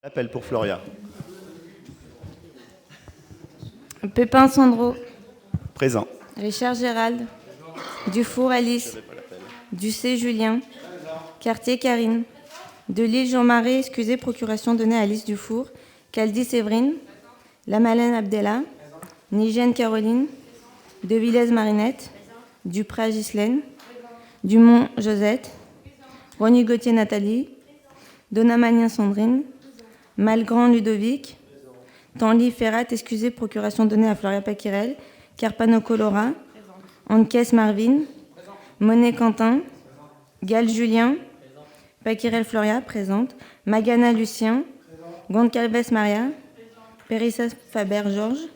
Appel pour Floria. Pépin Sandro, Présent. Richard Gérald, Dufour Alice, Ducé Julien, Cartier Karine, Delisle Jean-Marie, excusez, procuration donnée à Alice Dufour, Caldi Séverine, Lamalène Abdella, Nigène Caroline, De Villez Marinette, Duprat Ghislaine, Dumont Josette, Rony Gauthier Nathalie, Donamanien Sandrine, Malgrand Ludovic, Tanly Ferrat, excusez, procuration donnée à Floria Paquirel, Carpano Colora, Anquès Marvin, Monet Quentin, Gall Julien, Paquirel Floria, présente, Magana Lucien, Goncalves Maria, Périssa Faber Georges,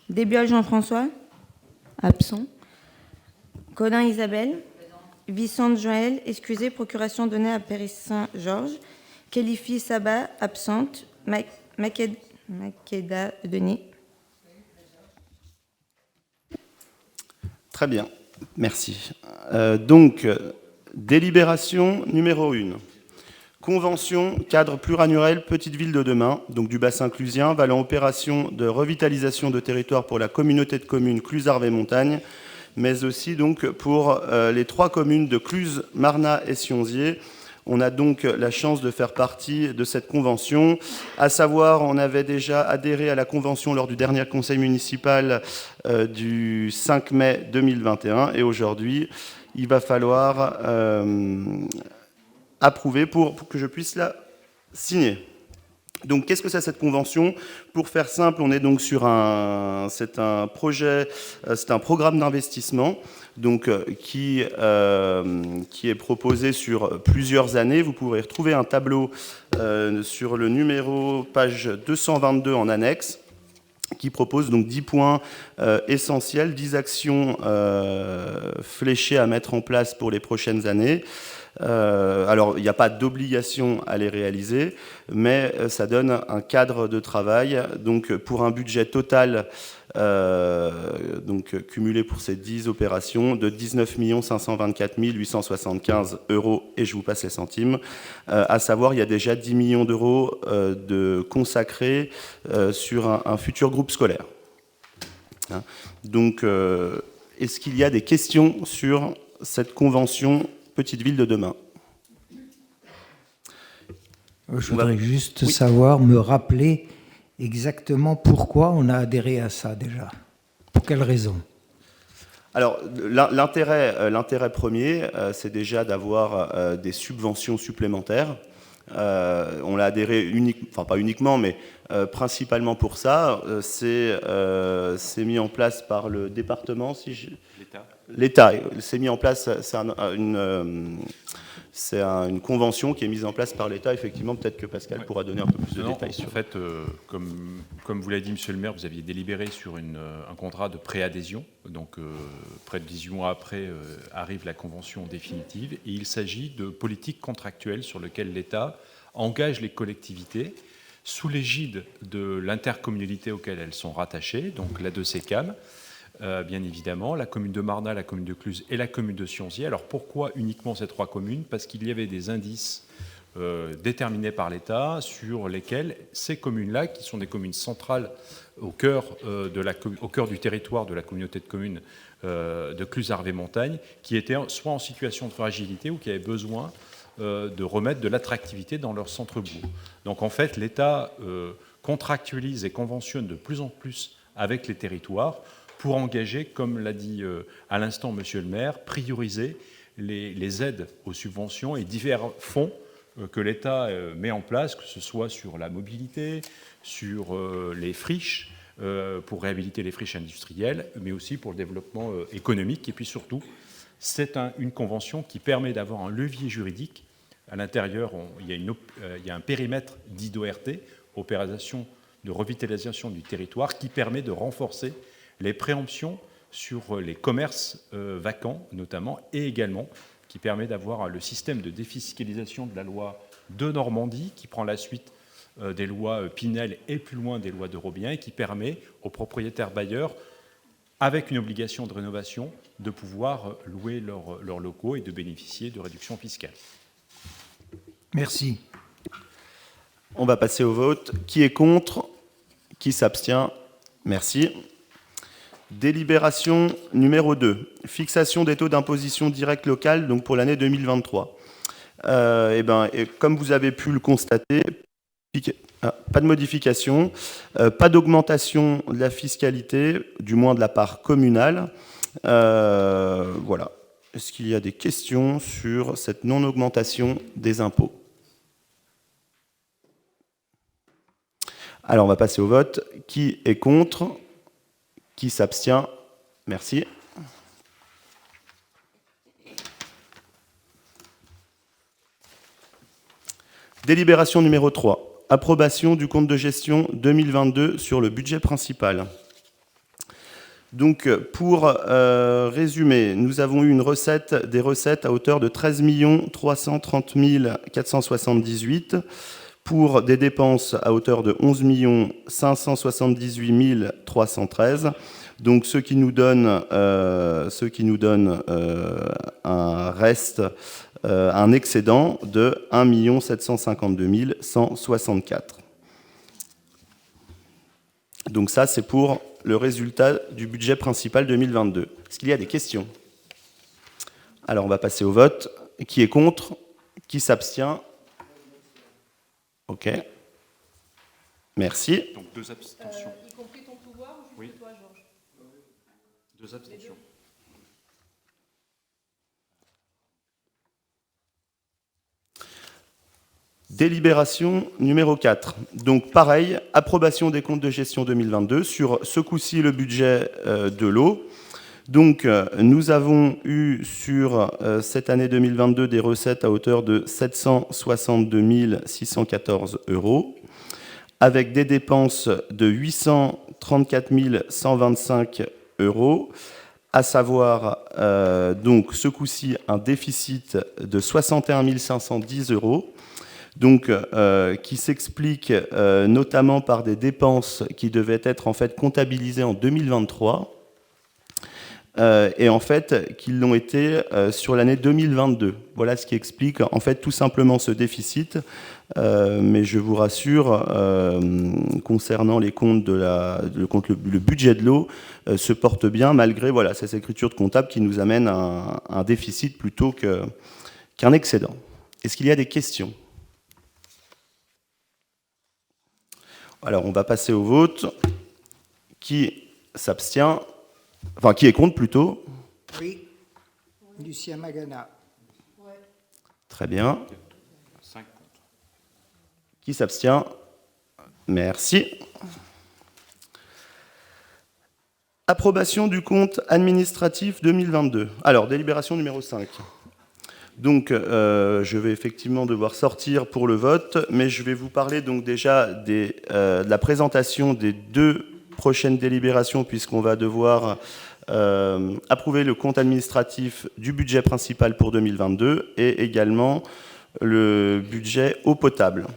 Desbiol Jean-François, absent, Colin Isabelle, Vicente Joël, excusez, procuration donnée à Périssa Georges, Kélifi Saba, absente, Makeda Denis. Très bien, merci. Donc, délibération numéro 1. Convention cadre plurannuel Petite Ville de demain, donc du bassin clusien, valant opération de revitalisation de territoire pour la communauté de communes Cluse-Arvey-Montagne, mais aussi donc pour les 3 communes de Cluse, Marnat et Sionzier. On a donc la chance de faire partie de cette convention. À savoir, on avait déjà adhéré à la convention lors du dernier conseil municipal du 5 mai 2021. Et aujourd'hui, il va falloir approuver pour que je puisse la signer. Donc, qu'est-ce que c'est cette convention ? Pour faire simple, on est donc sur c'est un projet, c'est un programme d'investissement donc qui est proposé sur plusieurs années. Vous pourrez retrouver un tableau sur le numéro page 222 en annexe, qui propose donc 10 points essentiels, 10 actions fléchées à mettre en place pour les prochaines années. Alors, il n'y a pas d'obligation à les réaliser, mais ça donne un cadre de travail. Donc, pour un budget total donc, cumulé pour ces 10 opérations de 19 524 875 €, et je vous passe les centimes. À savoir, il y a déjà 10 millions d'euros de consacrés sur un futur groupe scolaire. Hein. Donc, est-ce qu'il y a des questions sur cette convention Petite Ville de demain? Je voudrais juste savoir, me rappeler exactement pourquoi on a adhéré à ça déjà. Pour quelles raisons? Alors, l'intérêt premier, c'est déjà d'avoir des subventions supplémentaires. On l'a adhéré enfin pas uniquement, mais principalement pour ça. C'est mis en place par le département, L'État s'est mis en place, c'est une convention qui est mise en place par l'État. Effectivement, peut-être que Pascal pourra donner un peu plus de détails sur. En fait, comme vous l'avez dit, Monsieur le maire, vous aviez délibéré sur un contrat de préadhésion. Donc, près de 18 mois après, arrive la convention définitive. Et il s'agit de politiques contractuelles sur lesquelles l'État engage les collectivités sous l'égide de l'intercommunalité auquel elles sont rattachées, donc la 2CCAM. Bien évidemment, la commune de Marnat, la commune de Cluse et la commune de Sionzier. Alors pourquoi uniquement ces 3 communes ? Parce qu'il y avait des indices déterminés par l'État sur lesquels ces communes-là, qui sont des communes centrales au cœur du territoire de la communauté de communes de Cluse-Arvey-Montagne, qui étaient soit en situation de fragilité ou qui avaient besoin de remettre de l'attractivité dans leur centre-bourg. Donc en fait, l'État contractualise et conventionne de plus en plus avec les territoires pour engager, comme l'a dit à l'instant Monsieur le maire, prioriser les aides aux subventions et divers fonds que l'État met en place, que ce soit sur la mobilité, sur les friches, pour réhabiliter les friches industrielles, mais aussi pour le développement économique. Et puis surtout, c'est une convention qui permet d'avoir un levier juridique. À l'intérieur, il y a un périmètre dit d'ORT, opération de revitalisation du territoire, qui permet de renforcer les préemptions sur les commerces vacants, notamment, et également qui permet d'avoir le système de défiscalisation de la loi de Normandie, qui prend la suite des lois Pinel et plus loin des lois d'Eurobiens, et qui permet aux propriétaires bailleurs, avec une obligation de rénovation, de pouvoir louer leurs locaux et de bénéficier de réductions fiscales. Merci. On va passer au vote. Qui est contre? Qui s'abstient? Merci. Délibération numéro 2. Fixation des taux d'imposition directe locale donc pour l'année 2023. Et comme vous avez pu le constater, pas de modification, pas d'augmentation de la fiscalité, du moins de la part communale. Voilà. Est-ce qu'il y a des questions sur cette non-augmentation des impôts? Alors, on va passer au vote. Qui est contre? Qui s'abstient? Merci. Délibération numéro 3. Approbation du compte de gestion 2022 sur le budget principal. Donc, pour résumer, nous avons eu des recettes à hauteur de 13 330 478 pour des dépenses à hauteur de 11 578 313. Donc, ce qui nous donne un reste, un excédent de 1 752 164. Donc ça, c'est pour le résultat du budget principal 2022. Est-ce qu'il y a des questions? Alors, on va passer au vote. Qui est contre? Qui s'abstient? OK. Merci. Donc 2 abstentions. Y compris ton pouvoir ou juste toi, Georges? 2 abstentions. Délibération numéro 4. Donc pareil, approbation des comptes de gestion 2022 sur ce coup-ci le budget de l'eau. Donc nous avons eu sur cette année 2022 des recettes à hauteur de 762 614 €, avec des dépenses de 834 125 €, à savoir donc ce coup-ci un déficit de 61 510 €. Donc, qui s'explique notamment par des dépenses qui devaient être en fait comptabilisées en 2023 et en fait qui l'ont été sur l'année 2022. Voilà ce qui explique en fait tout simplement ce déficit. Mais je vous rassure, concernant les comptes le budget de l'eau se porte bien malgré voilà ces écritures de comptable qui nous amènent à un déficit plutôt qu'un excédent. Est-ce qu'il y a des questions? Alors, on va passer au vote. Qui s'abstient? Enfin, qui est contre, plutôt? Oui. Lucien Magana. Ouais. Très bien. 5 contre. Qui s'abstient? Merci. Approbation du compte administratif 2022. Alors, délibération numéro 5. Donc, je vais effectivement devoir sortir pour le vote, mais je vais vous parler donc déjà de la présentation des 2 prochaines délibérations, puisqu'on va devoir approuver le compte administratif du budget principal pour 2022 et également le budget eau potable.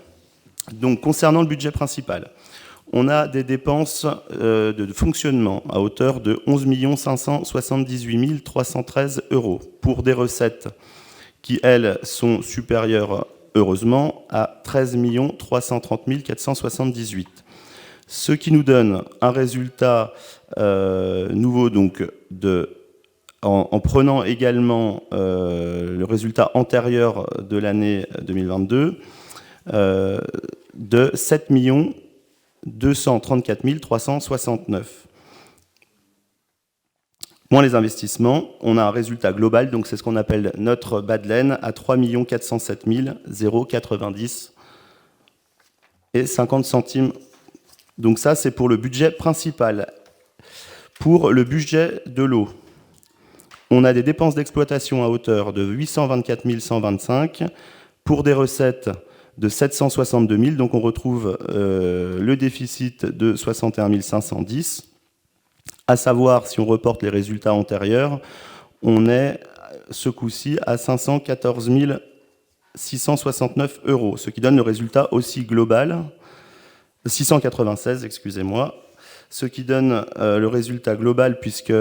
Donc, concernant le budget principal, on a des dépenses de fonctionnement à hauteur de 11 578 313 € pour des recettes qui, elles, sont supérieures, heureusement, à 13 330 478. Ce qui nous donne un résultat nouveau, donc, en prenant également le résultat antérieur de l'année 2022, de 7 234 369. Moins les investissements, on a un résultat global, donc c'est ce qu'on appelle notre bas de laine, à 3 407 090 et 50 centimes. Donc ça, c'est pour le budget principal. Pour le budget de l'eau, on a des dépenses d'exploitation à hauteur de 824 125 pour des recettes de 762 000, donc on retrouve le déficit de 61 510. À savoir, si on reporte les résultats antérieurs, on est ce coup-ci à 514 669 €, ce qui donne le résultat aussi global, 696, excusez-moi, ce qui donne le résultat global, puisque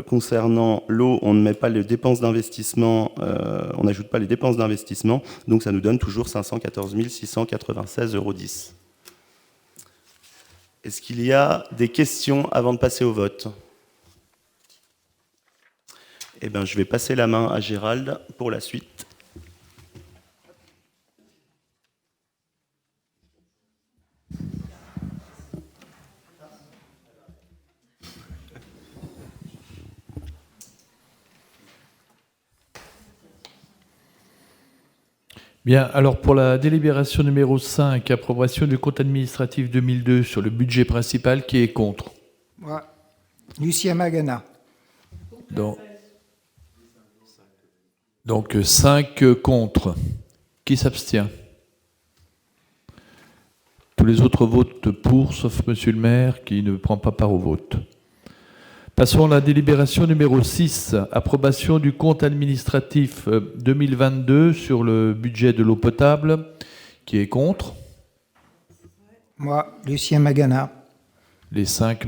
concernant l'eau, on ne met pas les dépenses d'investissement, on n'ajoute pas les dépenses d'investissement, donc ça nous donne toujours 514 696,10 €. Est-ce qu'il y a des questions avant de passer au vote? Eh bien, je vais passer la main à Gérald pour la suite. Bien, alors pour la délibération numéro 5, approbation du compte administratif 2002 sur le budget principal, qui est contre? Moi, Lucien Magana. Donc 5 contre. Qui s'abstient? Tous les autres votent pour, sauf Monsieur le maire, qui ne prend pas part au vote. Passons à la délibération numéro 6, approbation du compte administratif 2022 sur le budget de l'eau potable. Qui est contre? Moi, Lucien Magana. Les cinq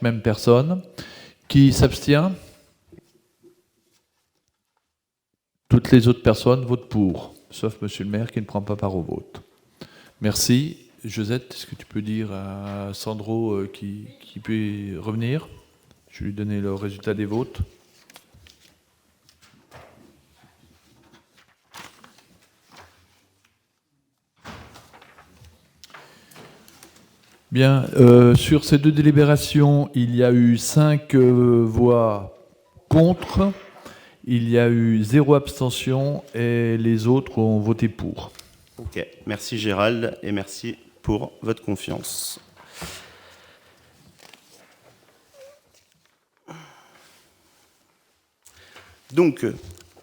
mêmes personnes. Qui s'abstient? Toutes les autres personnes votent pour, sauf Monsieur le maire qui ne prend pas part au vote. Merci. Josette, est-ce que tu peux dire à Sandro qui peut revenir? Je vais lui donner le résultat des votes. Bien, sur ces deux délibérations, il y a eu 5 voix contre, il y a eu 0 abstention et les autres ont voté pour. Ok, merci Gérald et merci pour votre confiance. Donc,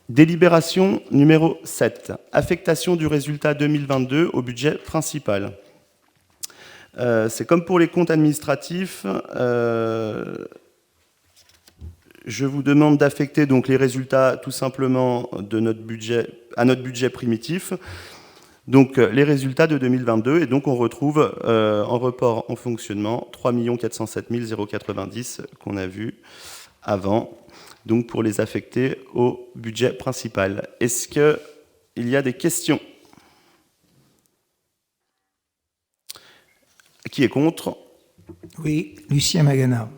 délibération numéro 7, affectation du résultat 2022 au budget principal. C'est comme pour les comptes administratifs, je vous demande d'affecter donc les résultats tout simplement de notre budget, à notre budget primitif. Donc les résultats de 2022, et donc on retrouve en report en fonctionnement 3 407 090 qu'on a vu avant, donc pour les affecter au budget principal. Est-ce qu'il y a des questions? Qui est contre? Oui, Lucien Magana.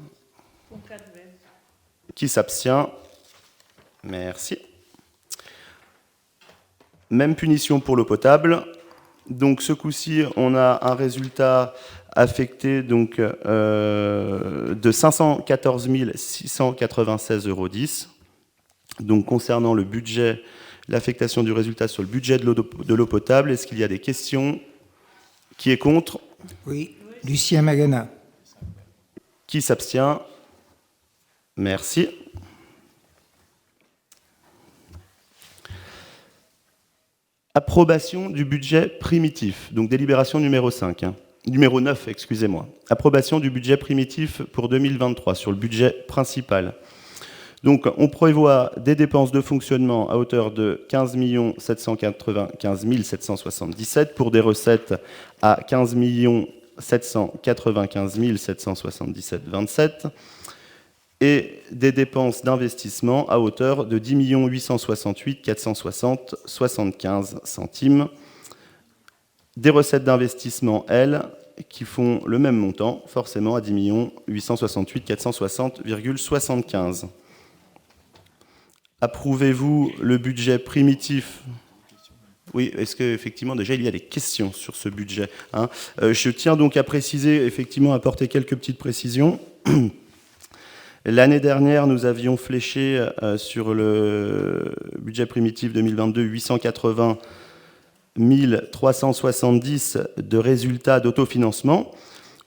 Qui s'abstient? Merci. Même punition pour l'eau potable. Donc ce coup-ci, on a un résultat affecté donc, de 514 696,10 €. Donc concernant le budget, l'affectation du résultat sur le budget de l'eau potable, est-ce qu'il y a des questions? Qui est contre? Oui, Lucien Magana. Qui s'abstient? Merci. Approbation du budget primitif, donc délibération numéro 5, numéro 9, excusez-moi. Approbation du budget primitif pour 2023 sur le budget principal. Donc on prévoit des dépenses de fonctionnement à hauteur de 15 795 777 pour des recettes à 15 795 777,27 et des dépenses d'investissement à hauteur de 10 868 460,75 centimes. Des recettes d'investissement, elles, qui font le même montant, forcément à 10 868 460,75. Approuvez-vous le budget primitif? Oui, est-ce qu'effectivement, déjà, il y a des questions sur ce budget, hein? Je tiens donc à préciser, effectivement, apporter quelques petites précisions. L'année dernière, nous avions fléché sur le budget primitif 2022 880 370 de résultats d'autofinancement.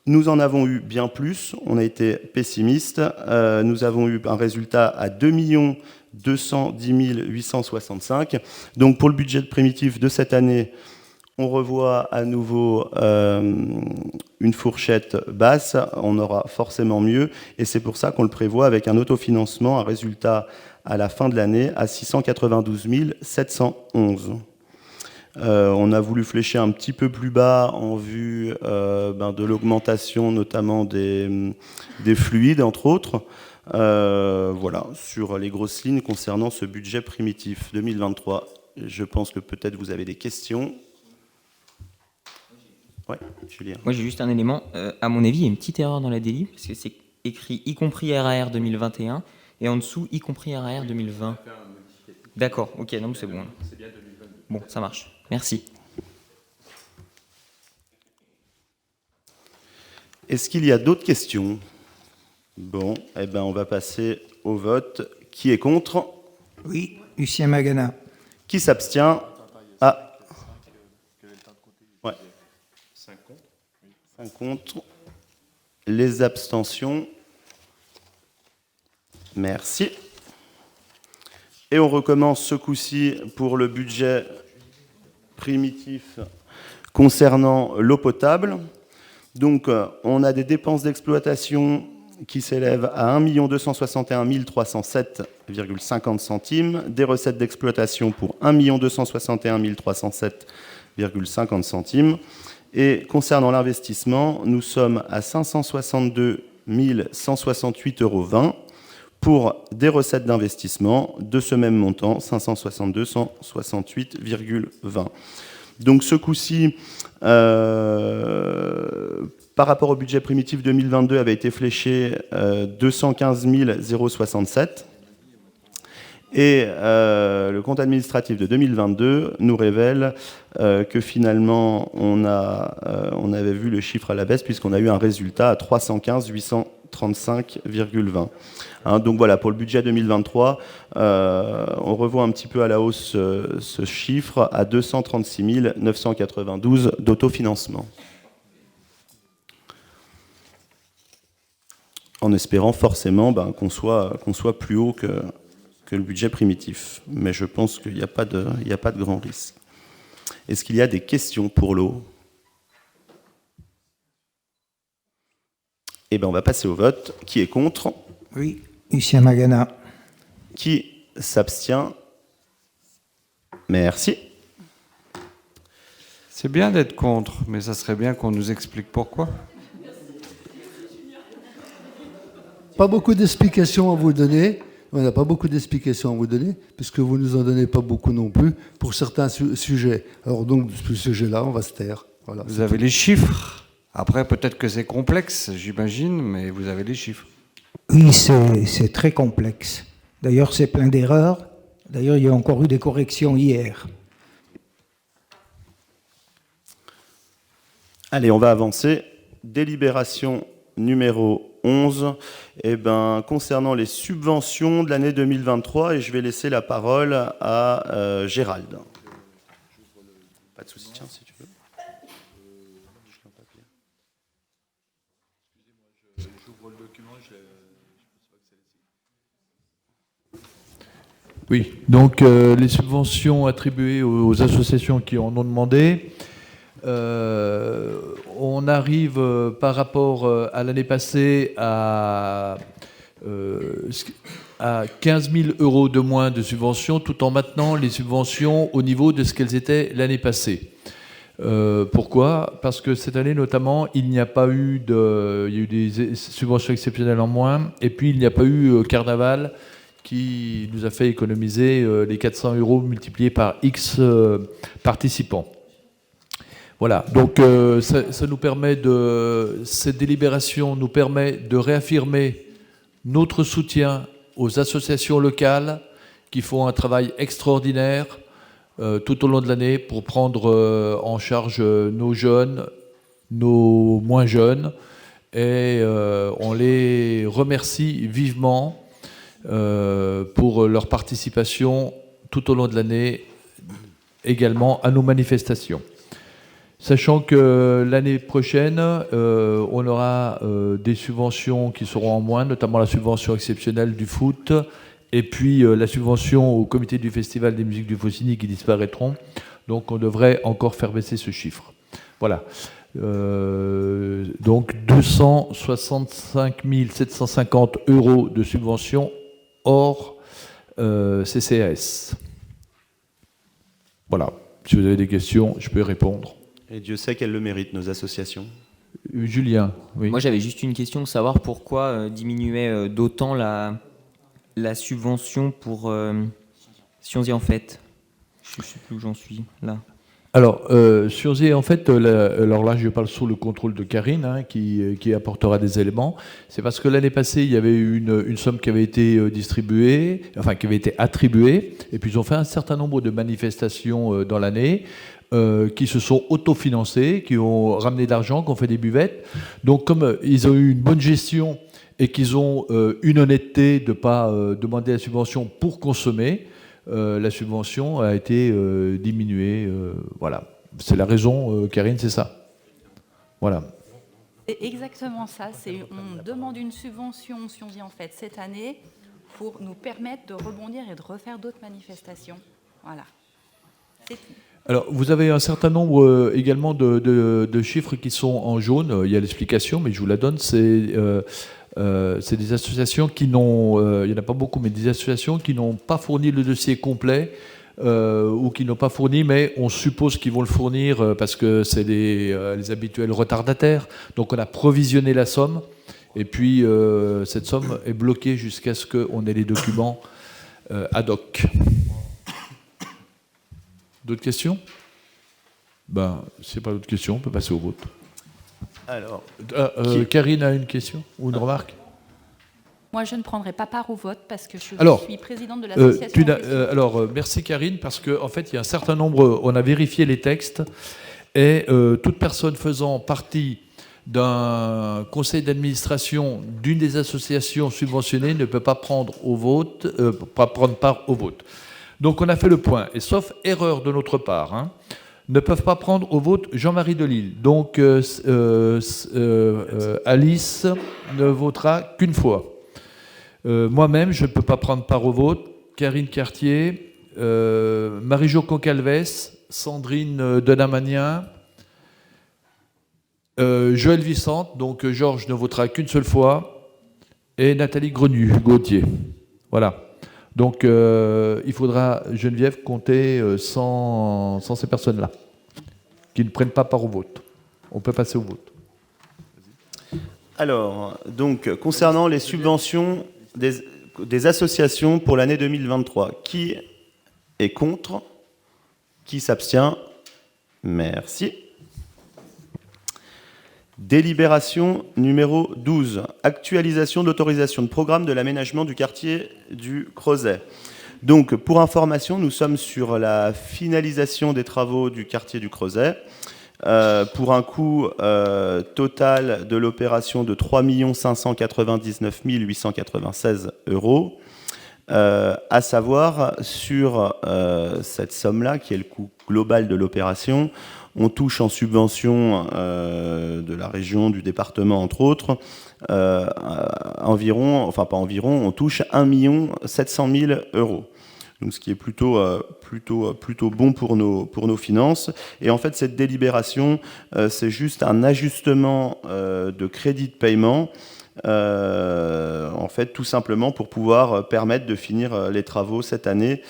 Nous en avons eu bien plus, on a été pessimiste. Nous avons eu un résultat à 2 210 865. Donc pour le budget primitif de cette année, on revoit à nouveau une fourchette basse, on aura forcément mieux, et c'est pour ça qu'on le prévoit avec un autofinancement, un résultat à la fin de l'année à 692 711. On a voulu flécher un petit peu plus bas en vue de l'augmentation notamment des fluides, entre autres. Voilà, sur les grosses lignes concernant ce budget primitif 2023. Je pense que peut-être vous avez des questions. Ouais, Julien. Moi, j'ai juste un élément. À mon avis, il y a une petite erreur dans la délit, parce que c'est écrit y compris RAR 2021, et en dessous, y compris RAR 2020. D'accord, ok, donc c'est bon. Bon, ça marche. Merci. Est-ce qu'il y a d'autres questions? Bon, eh ben on va passer au vote. Qui est contre? Oui, Lucien Magana. Qui s'abstient? Ah. Ouais. 5 contre. Les abstentions. Merci. Et on recommence ce coup-ci pour le budget primitif concernant l'eau potable. Donc, on a des dépenses d'exploitation qui s'élèvent à 1 261 307,50 centimes, des recettes d'exploitation pour 1 261 307,50 centimes. Et concernant l'investissement, nous sommes à 562 168,20 € pour des recettes d'investissement de ce même montant, 562 168,20. Donc ce coup-ci, par rapport au budget primitif 2022, avait été fléché 215 067. Et le compte administratif de 2022 nous révèle que finalement, on avait vu le chiffre à la baisse puisqu'on a eu un résultat à 315 835,20. Donc voilà, pour le budget 2023, on revoit un petit peu à la hausse ce chiffre à 236 992 d'autofinancement. En espérant forcément qu'on soit plus haut que le budget primitif. Mais je pense qu'il n'y a pas de grand risque. Est-ce qu'il y a des questions pour l'eau? Eh bien, on va passer au vote. Qui est contre? Oui, Lucien Magana. Qui s'abstient? Merci. C'est bien d'être contre, mais ça serait bien qu'on nous explique pourquoi. Pas beaucoup d'explications à vous donner. On n'a pas beaucoup d'explications à vous donner, puisque vous ne nous en donnez pas beaucoup non plus pour certains sujets. Alors donc, ce sujet-là, on va se taire. Voilà, vous avez les chiffres. Après, peut-être que c'est complexe, j'imagine, mais vous avez les chiffres. Oui, c'est très complexe. D'ailleurs, c'est plein d'erreurs. D'ailleurs, il y a encore eu des corrections hier. Allez, on va avancer. Délibération numéro 11, concernant les subventions de l'année 2023, et je vais laisser la parole à Gérald. Pas de souci, tiens, si tu veux. Oui, donc les subventions attribuées aux associations qui en ont demandé. On arrive par rapport à l'année passée à 15 000 € de moins de subventions, tout en maintenant les subventions au niveau de ce qu'elles étaient l'année passée. Pourquoi? Parce que cette année notamment, il y a eu des subventions exceptionnelles en moins, et puis il n'y a pas eu Carnaval qui nous a fait économiser les 400 € multipliés par X participants. Voilà, donc ça nous permet cette délibération nous permet de réaffirmer notre soutien aux associations locales qui font un travail extraordinaire tout au long de l'année pour prendre en charge nos jeunes, nos moins jeunes, et on les remercie vivement pour leur participation tout au long de l'année, également à nos manifestations. Sachant que l'année prochaine, on aura des subventions qui seront en moins, notamment la subvention exceptionnelle du foot, et puis la subvention au comité du Festival des musiques du Faucigny qui disparaîtront. Donc on devrait encore faire baisser ce chiffre. Voilà. Donc 265 750 € de subventions hors CCAS. Voilà. Si vous avez des questions, je peux y répondre. Et Dieu sait qu'elles le méritent, nos associations. Julien, oui. Moi, j'avais juste une question, savoir pourquoi diminuer d'autant la subvention pour Sciences et en fait. Je ne sais plus où j'en suis, là. Alors, Sciences et en fait, alors là, je parle sous le contrôle de Karine, hein, qui apportera des éléments. C'est parce que l'année passée, il y avait eu une somme qui avait été distribuée, enfin, qui avait été attribuée, et puis ils ont fait un certain nombre de manifestations dans l'année, qui se sont autofinancées, qui ont ramené de l'argent, qui ont fait des buvettes. Donc, comme ils ont eu une bonne gestion et qu'ils ont une honnêteté de ne pas demander la subvention pour consommer, la subvention a été diminuée. Voilà. C'est la raison, Karine, c'est ça. Voilà. C'est exactement ça. On demande une subvention, si on dit en fait, cette année, pour nous permettre de rebondir et de refaire d'autres manifestations. Voilà. C'est tout. Alors, vous avez un certain nombre également de chiffres qui sont en jaune. Il y a l'explication, mais je vous la donne. C'est des associations qui n'ont, il n'y en a pas beaucoup, mais des associations qui n'ont pas fourni le dossier complet ou qui n'ont pas fourni, mais on suppose qu'ils vont le fournir parce que c'est les habituels retardataires. Donc on a provisionné la somme et puis cette somme est bloquée jusqu'à ce qu'on ait les documents ad hoc. D'autres questions? Ben, s'il n'y a pas d'autres questions, on peut passer au vote. Alors, Karine a une question ou une remarque? Moi, je ne prendrai pas part au vote parce que je suis présidente de alors, l'association. merci Karine, parce qu'en fait, il y a un certain nombre, on a vérifié les textes, et toute personne faisant partie d'un conseil d'administration d'une des associations subventionnées ne peut pas prendre part au vote. Donc, on a fait le point, et sauf erreur de notre part, hein, ne peuvent pas prendre au vote Jean-Marie Delisle. Donc, Alice ne votera qu'une fois. Moi-même, je ne peux pas prendre part au vote. Karine Cartier, Marie-Jo Concalves, Sandrine Denamagnin, Joël Vicente, donc Georges ne votera qu'une seule fois, et Nathalie Grenu-Gauthier. Voilà. Donc, il faudra, Geneviève, compter sans ces personnes-là, qui ne prennent pas part au vote. On peut passer au vote. Alors, donc, concernant les subventions des associations pour l'année 2023, qui est contre? Qui s'abstient? Merci. Délibération numéro 12, actualisation d'autorisation de programme de l'aménagement du quartier du Crozet. Donc, pour information, nous sommes sur la finalisation des travaux du quartier du Crozet, pour un coût total de l'opération de 3 599 896 €. À savoir, sur cette somme-là, qui est le coût global de l'opération, on touche en subvention de la région, du département, entre autres, environ, enfin pas environ, on touche 1 700 000 €. Donc, ce qui est plutôt bon pour nos finances. Et en fait, cette délibération, c'est juste un ajustement de crédit de paiement, en fait, tout simplement pour pouvoir permettre de finir les travaux cette année.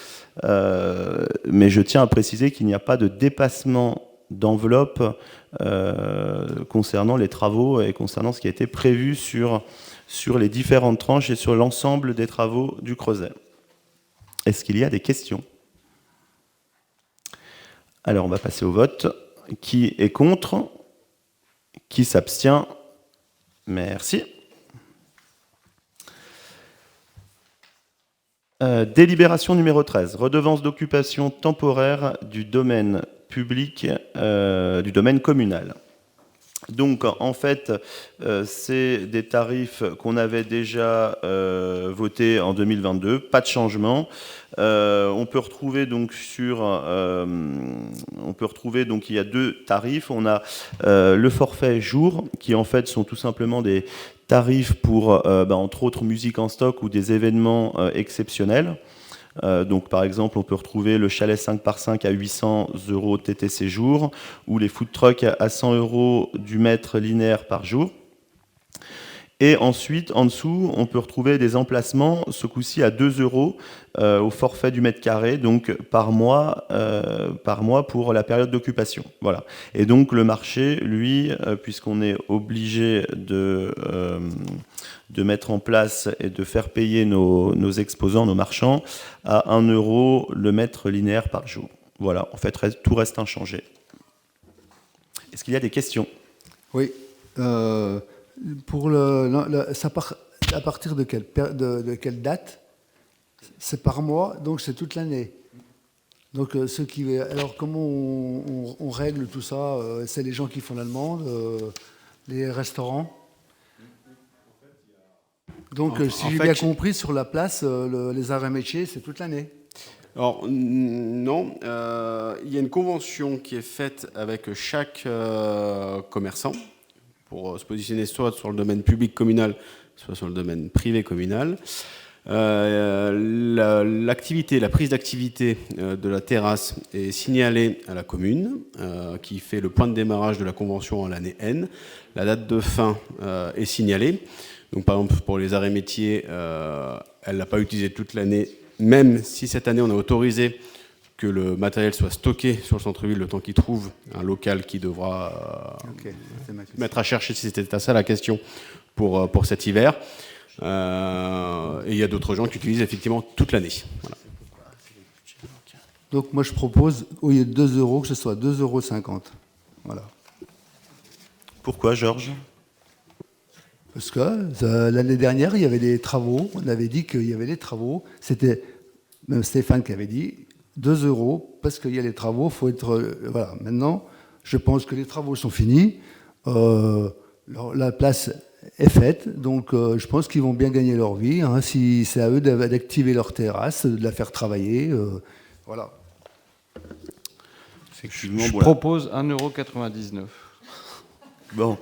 Mais je tiens à préciser qu'il n'y a pas de dépassement d'enveloppe concernant les travaux et concernant ce qui a été prévu sur les différentes tranches et sur l'ensemble des travaux du Crozet. Est-ce qu'il y a des questions? Alors, on va passer au vote. Qui est contre? Qui s'abstient? Merci. Délibération numéro 13. Redevance d'occupation temporaire du domaine public, du domaine communal. Donc, en fait, c'est des tarifs qu'on avait déjà votés en 2022, pas de changement. On peut retrouver donc il y a deux tarifs. On a le forfait jour, qui en fait sont tout simplement des tarifs pour, entre autres, musique en stock ou des événements exceptionnels. Donc, par exemple, on peut retrouver le chalet 5x5 à 800 € TTC jour ou les food trucks à 100 € du mètre linéaire par jour. Et ensuite, en dessous, on peut retrouver des emplacements, ce coup-ci à 2 € au forfait du mètre carré, donc par mois pour la période d'occupation. Voilà. Et donc le marché, lui, puisqu'on est obligé de mettre en place et de faire payer nos exposants, nos marchands, à 1 € le mètre linéaire par jour. Voilà, en fait, tout reste inchangé. Est-ce qu'il y a des questions? Oui. À partir de quelle date? C'est par mois, donc c'est toute l'année. Donc, alors, comment on règle tout ça? C'est les gens qui font la demande, les restaurants? Donc, si j'ai bien compris, sur la place, les arts et métiers, c'est toute l'année. Alors, non. Il y a une convention qui est faite avec chaque commerçant pour se positionner soit sur le domaine public communal, soit sur le domaine privé communal. La prise d'activité de la terrasse est signalée à la commune, qui fait le point de démarrage de la convention à l'année N. La date de fin est signalée. Donc, par exemple, pour les arts et métiers, elle n'a pas utilisé toute l'année, même si cette année, on a autorisé que le matériel soit stocké sur le centre-ville le temps qu'il trouve un local qui devra mettre à chercher, si c'était ça la question, pour cet hiver. Et il y a d'autres gens qui utilisent effectivement toute l'année. Voilà. Donc moi je propose, au lieu de 2 €, que ce soit 2,50 €. Voilà. Pourquoi, Georges? Parce que l'année dernière, il y avait des travaux. On avait dit qu'il y avait des travaux. C'était même Stéphane qui avait dit 2 € parce qu'il y a les travaux. Faut être voilà. Maintenant, je pense que les travaux sont finis. La place est faite, donc je pense qu'ils vont bien gagner leur vie. Hein, si c'est à eux d'activer leur terrasse, de la faire travailler. Voilà. Effectivement, je propose 1,99 €. Bon, de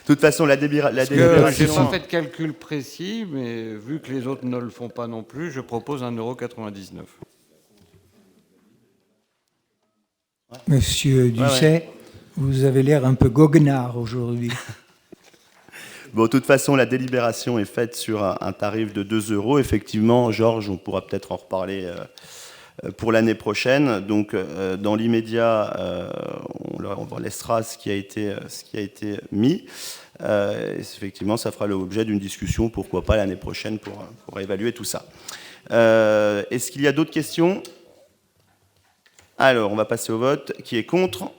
toute façon, la délibération... Je n'ai pas fait de calcul précis, mais vu que les autres ne le font pas non plus, je propose 1,99 €. Monsieur Ducet, vous avez l'air un peu goguenard aujourd'hui. Bon, de toute façon, la délibération est faite sur un tarif de 2 €. Effectivement, Georges, on pourra peut-être en reparler pour l'année prochaine. Donc, dans l'immédiat, on laissera ce qui a été mis. Effectivement, ça fera l'objet d'une discussion, pourquoi pas l'année prochaine, pour évaluer tout ça. Est-ce qu'il y a d'autres questions? Alors, on va passer au vote. Qui est contre?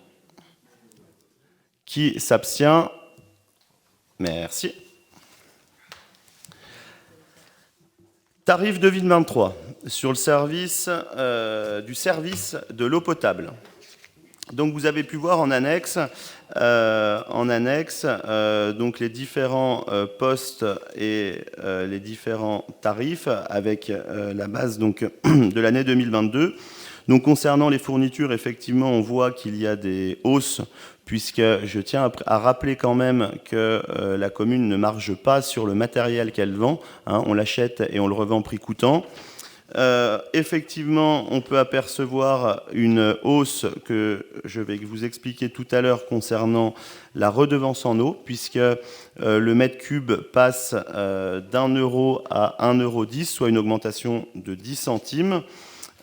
Qui s'abstient? Merci. Tarif 2023 sur le service du service de l'eau potable. Donc vous avez pu voir en annexe, donc les différents postes et les différents tarifs avec la base donc de l'année 2022. Donc concernant les fournitures, effectivement, on voit qu'il y a des hausses, puisque je tiens à rappeler quand même que la commune ne marge pas sur le matériel qu'elle vend. Hein, on l'achète et on le revend prix coûtant. Effectivement, on peut apercevoir une hausse que je vais vous expliquer tout à l'heure concernant la redevance en eau, puisque le mètre cube passe d'1 € à 1,10 €, soit une augmentation de 10 centimes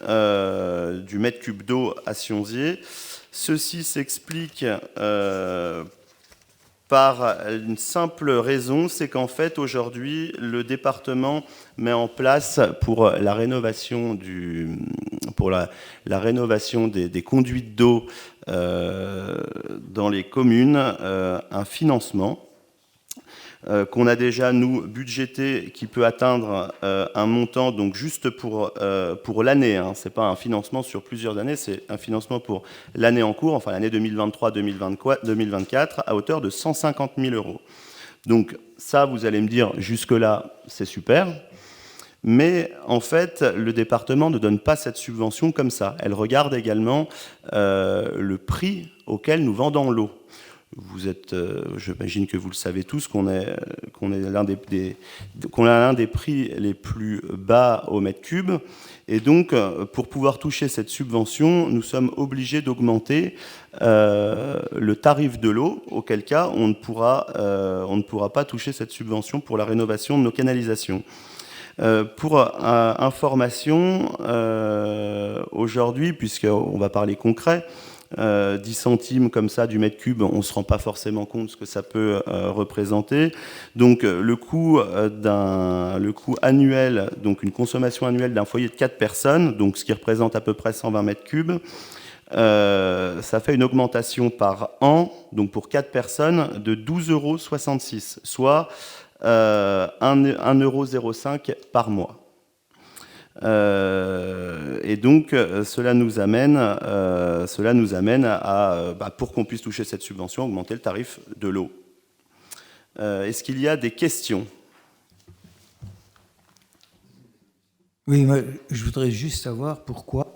du mètre cube d'eau à Sionzier. Ceci s'explique par une simple raison, c'est qu'en fait, aujourd'hui, le département met en place pour la rénovation, des conduites d'eau dans les communes un financement qu'on a déjà, nous, budgété, qui peut atteindre un montant, donc juste pour l'année. Hein, ce n'est pas un financement sur plusieurs années, c'est un financement pour l'année en cours, enfin l'année 2023-2024, à hauteur de 150 000 €. Donc ça, vous allez me dire, jusque-là, c'est super. Mais en fait, le département ne donne pas cette subvention comme ça. Elle regarde également le prix auquel nous vendons l'eau. j'imagine que vous le savez tous, qu'on a l'un des prix les plus bas au mètre cube. Et donc, pour pouvoir toucher cette subvention, nous sommes obligés d'augmenter le tarif de l'eau, auquel cas on ne pourra pas toucher cette subvention pour la rénovation de nos canalisations. Pour information, aujourd'hui, puisqu'on va parler concret, 10 centimes comme ça du mètre cube, on ne se rend pas forcément compte de ce que ça peut représenter. Donc le coût annuel, donc une consommation annuelle d'un foyer de 4 personnes, donc ce qui représente à peu près 120 mètres cubes, ça fait une augmentation par an, donc pour 4 personnes, de 12,66 €, soit 1,05 € par mois. Et donc cela nous amène à, pour qu'on puisse toucher cette subvention, augmenter le tarif de l'eau. Est-ce qu'il y a des questions ? Oui, moi, je voudrais juste savoir pourquoi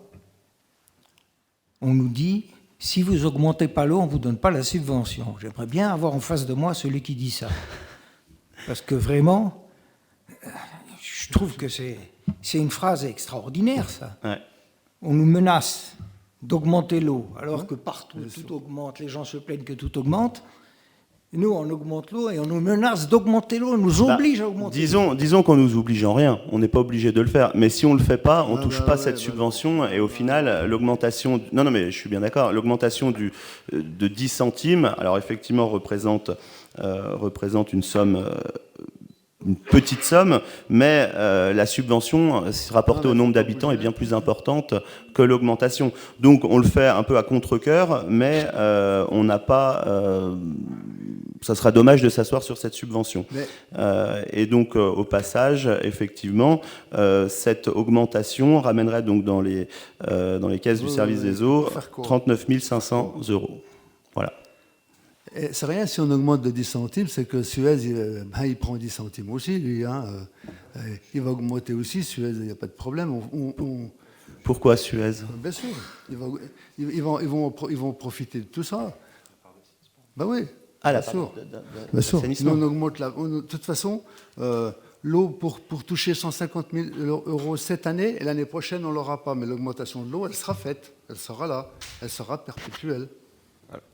on nous dit si vous augmentez pas l'eau, on vous donne pas la subvention. J'aimerais bien avoir en face de moi celui qui dit ça, parce que vraiment, je trouve que c'est une phrase extraordinaire, ça. Ouais. On nous menace d'augmenter l'eau, alors que partout tout augmente, les gens se plaignent que tout augmente. Nous, on augmente l'eau et on nous menace d'augmenter l'eau, on nous oblige à augmenter l'eau. Disons qu'on nous oblige en rien, on n'est pas obligé de le faire. Mais si on ne le fait pas, on ne touche pas cette subvention. Et au final, l'augmentation... Non, mais je suis bien d'accord. L'augmentation de 10 centimes, alors effectivement, représente une somme... une petite somme, mais la subvention rapportée au nombre d'habitants est bien plus importante que l'augmentation. Donc on le fait un peu à contre-cœur, mais on n'a pas... ça sera dommage de s'asseoir sur cette subvention. Et donc au passage, effectivement, cette augmentation ramènerait donc dans les caisses du service des eaux 39 500 €. Voilà. C'est rien si on augmente de 10 centimes, c'est que Suez, il prend 10 centimes aussi, lui. Il va augmenter aussi, Suez, il n'y a pas de problème. Pourquoi Suez ? Bien sûr, ils vont profiter de tout ça. Ben oui, bien sûr. Nous, on augmente de toute façon, l'eau, pour toucher 150 000 € cette année, et l'année prochaine, on ne l'aura pas. Mais l'augmentation de l'eau, elle sera faite, elle sera là, elle sera perpétuelle.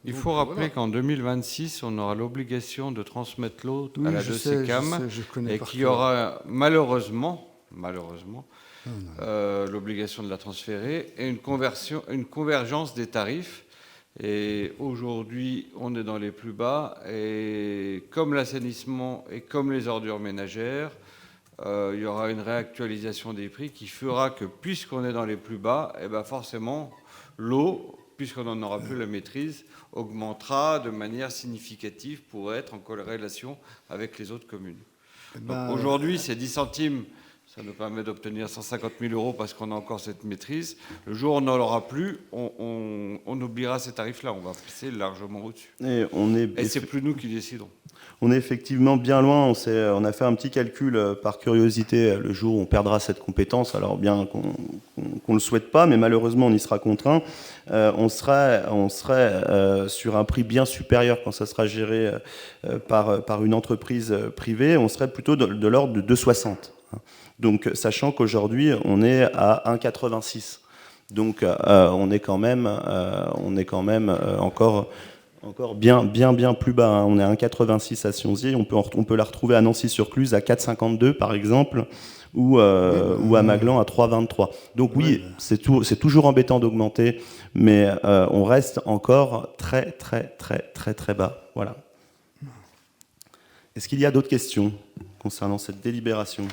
Il faut rappeler qu'en 2026, on aura l'obligation de transmettre l'eau à la DCCAM et qu'il y aura malheureusement l'obligation de la transférer et une convergence des tarifs. Et aujourd'hui, on est dans les plus bas et comme l'assainissement et comme les ordures ménagères, il y aura une réactualisation des prix qui fera que puisqu'on est dans les plus bas, et ben forcément l'eau, puisqu'on n'en aura plus la maîtrise, augmentera de manière significative pour être en corrélation avec les autres communes. Donc aujourd'hui, ces 10 centimes, ça nous permet d'obtenir 150 000 € parce qu'on a encore cette maîtrise. Le jour où on n'en aura plus, on oubliera ces tarifs-là. On va passer largement au-dessus. Et c'est plus nous qui décidons. On est effectivement bien loin. On a fait un petit calcul par curiosité le jour où on perdra cette compétence. Alors bien qu'on ne le souhaite pas, mais malheureusement on y sera contraint. On serait sur un prix bien supérieur quand ça sera géré par une entreprise privée. On serait plutôt de l'ordre de 2,60. Donc sachant qu'aujourd'hui on est à 1,86. Donc on est quand même encore bien plus bas. Hein. On est à 1,86 à Sionzier. On peut la retrouver à Nancy-sur-Cluse à 4,52 par exemple, ou à Maglan à 3,23. Donc oui, c'est toujours embêtant d'augmenter, mais on reste encore très bas. Voilà. Est-ce qu'il y a d'autres questions concernant cette délibération ?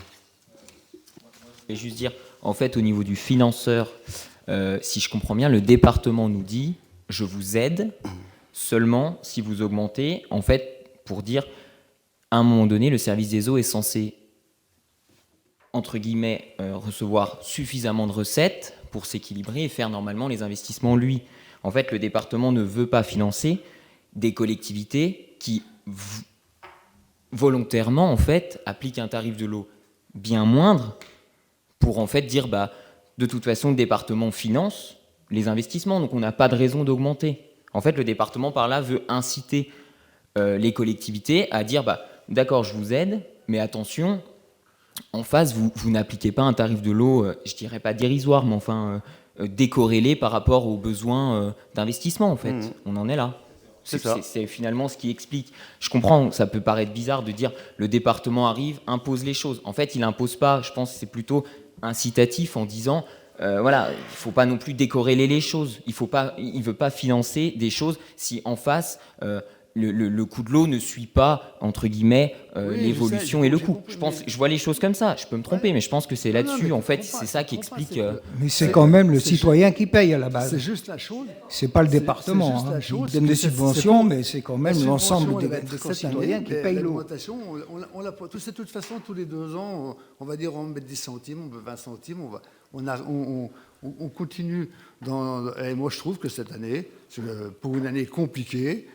Je vais juste dire, en fait, au niveau du financeur, si je comprends bien, le département nous dit « je vous aide ». Seulement, si vous augmentez, en fait, pour dire, à un moment donné, le service des eaux est censé, entre guillemets, recevoir suffisamment de recettes pour s'équilibrer et faire normalement les investissements lui. En fait, le département ne veut pas financer des collectivités qui, volontairement, en fait, appliquent un tarif de l'eau bien moindre pour, en fait, dire, de toute façon, le département finance les investissements, donc on n'a pas de raison d'augmenter. En fait, le département, par là, veut inciter les collectivités à dire d'accord, je vous aide, mais attention, en face, vous n'appliquez pas un tarif de l'eau, je dirais pas dérisoire, mais enfin décorrélé par rapport aux besoins d'investissement, en fait. On en est là. C'est finalement ce qui explique. Je comprends, ça peut paraître bizarre de dire le département arrive, impose les choses. En fait, il n'impose pas, je pense que c'est plutôt incitatif en disant voilà, il ne faut pas non plus décorréler les choses. Il ne veut pas financer des choses si en face le coût de l'eau ne suit pas, entre guillemets, l'évolution et le coût. Je vois les choses comme ça. Je peux me tromper, mais je pense que c'est là-dessus, en fait, c'est ça qui explique. Mais c'est quand même le citoyen qui paye à la base. C'est juste la chose. C'est pas le département. Il donne des subventions, mais c'est quand même l'ensemble des citoyens qui payent l'eau. On la de toute façon, tous les 2 ans, on va dire on met 10 centimes, on met 20 centimes, on continue. Et moi, je trouve que cette année, pour une année compliquée,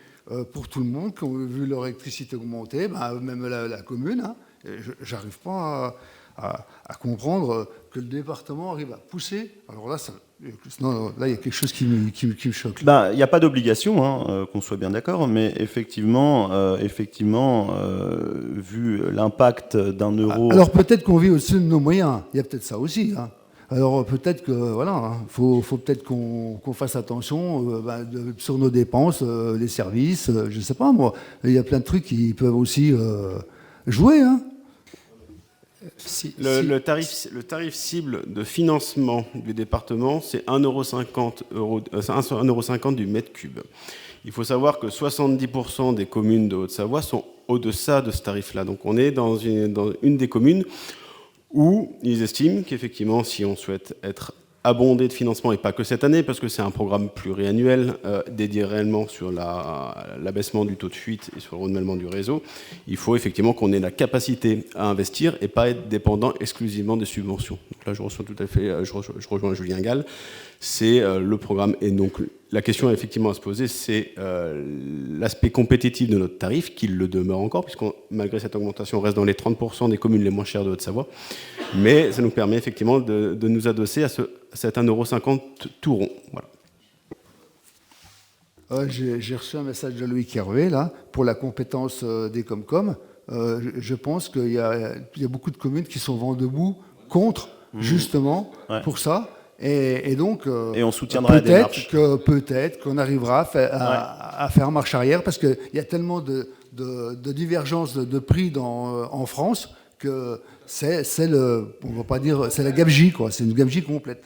pour tout le monde, qui ont vu leur électricité augmenter, même la commune, j'arrive pas à comprendre que le département arrive à pousser. Alors là, là, il y a quelque chose qui me choque. Il n'y a pas d'obligation, qu'on soit bien d'accord, mais effectivement, vu l'impact d'un euro... Alors peut-être qu'on vit au-dessus de nos moyens, il y a peut-être ça aussi. Alors peut-être que voilà, faut peut-être qu'on fasse attention sur nos dépenses, les services, je sais pas moi. Il y a plein de trucs qui peuvent aussi jouer. Le tarif cible de financement du département, c'est 1,50 € du mètre cube. Il faut savoir que 70% des communes de Haute-Savoie sont au-deçà de ce tarif-là. Donc on est dans une des communes où ils estiment qu'effectivement, si on souhaite être abondé de financement, et pas que cette année, parce que c'est un programme pluriannuel dédié réellement sur l'abaissement du taux de fuite et sur le renouvellement du réseau, il faut effectivement qu'on ait la capacité à investir et pas être dépendant exclusivement des subventions. Donc là, je rejoins Julien Gall. C'est le programme. Et donc, la question effectivement à se poser, c'est l'aspect compétitif de notre tarif, qui le demeure encore, puisqu'on, malgré cette augmentation, on reste dans les 30% des communes les moins chères de Haute-Savoie. Mais ça nous permet effectivement de nous adosser à cet 1,50 € tout rond. Voilà. J'ai reçu un message de Loïc Hervé, là, pour la compétence des Comcom. Je pense qu'il y a beaucoup de communes qui sont vent debout contre, justement, pour ça. Et donc, et on soutiendra la démarche. Peut-être qu'on arrivera à faire marche arrière, parce qu'il y a tellement de divergences de prix en France que on va pas dire, c'est la gabegie, quoi. C'est une gabegie complète.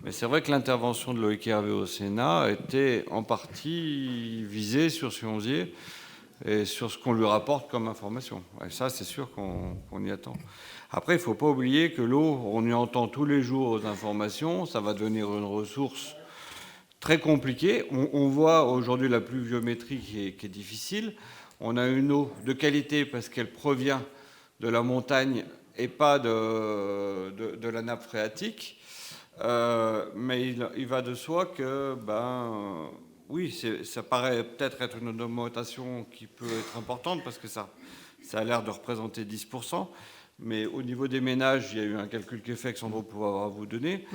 Mais c'est vrai que l'intervention de Loïc Hervé au Sénat était en partie visée sur Sionzier et sur ce qu'on lui rapporte comme information. Et ça, c'est sûr qu'on y attend. Après, il ne faut pas oublier que l'eau, on y entend tous les jours aux informations, ça va devenir une ressource très compliquée. On voit aujourd'hui la pluviométrie qui est difficile. On a une eau de qualité parce qu'elle provient de la montagne et pas de la nappe phréatique. Mais il va de soi que, oui, ça paraît peut-être être une augmentation qui peut être importante parce que ça a l'air de représenter 10%. Mais au niveau des ménages, il y a eu un calcul qui est fait que Sandro pourra vous donner.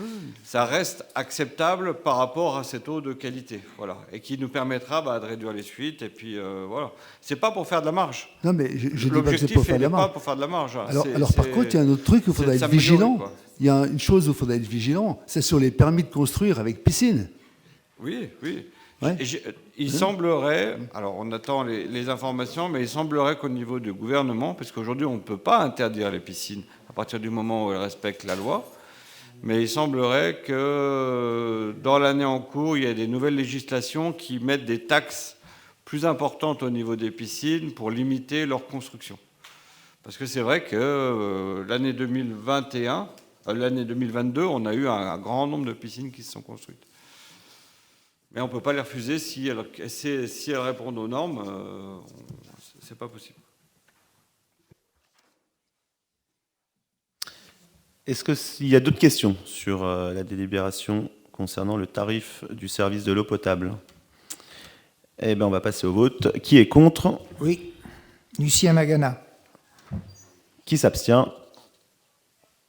Ça reste acceptable par rapport à cette eau de qualité, voilà, et qui nous permettra de réduire les fuites. Et puis voilà, c'est pas pour faire de la marge. Non, mais je dis pas que c'est pour faire de la marge. Pas pour faire de la marge. Alors par contre, il y a un autre truc où il faudrait être vigilant. Il y a une chose où il faudrait être vigilant, c'est sur les permis de construire avec piscine. Oui. Ouais. Il semblerait, alors on attend les informations, mais il semblerait qu'au niveau du gouvernement, parce qu'aujourd'hui on ne peut pas interdire les piscines à partir du moment où elles respectent la loi, mais il semblerait que dans l'année en cours, il y a des nouvelles législations qui mettent des taxes plus importantes au niveau des piscines pour limiter leur construction. Parce que c'est vrai que l'année 2021, l'année 2022, on a eu un grand nombre de piscines qui se sont construites. Mais on ne peut pas les refuser si elles répondent aux normes, c'est pas possible. Est-ce qu'il y a d'autres questions sur la délibération concernant le tarif du service de l'eau potable? Eh bien, on va passer au vote. Qui est contre? Oui. Lucien Magana. Qui s'abstient?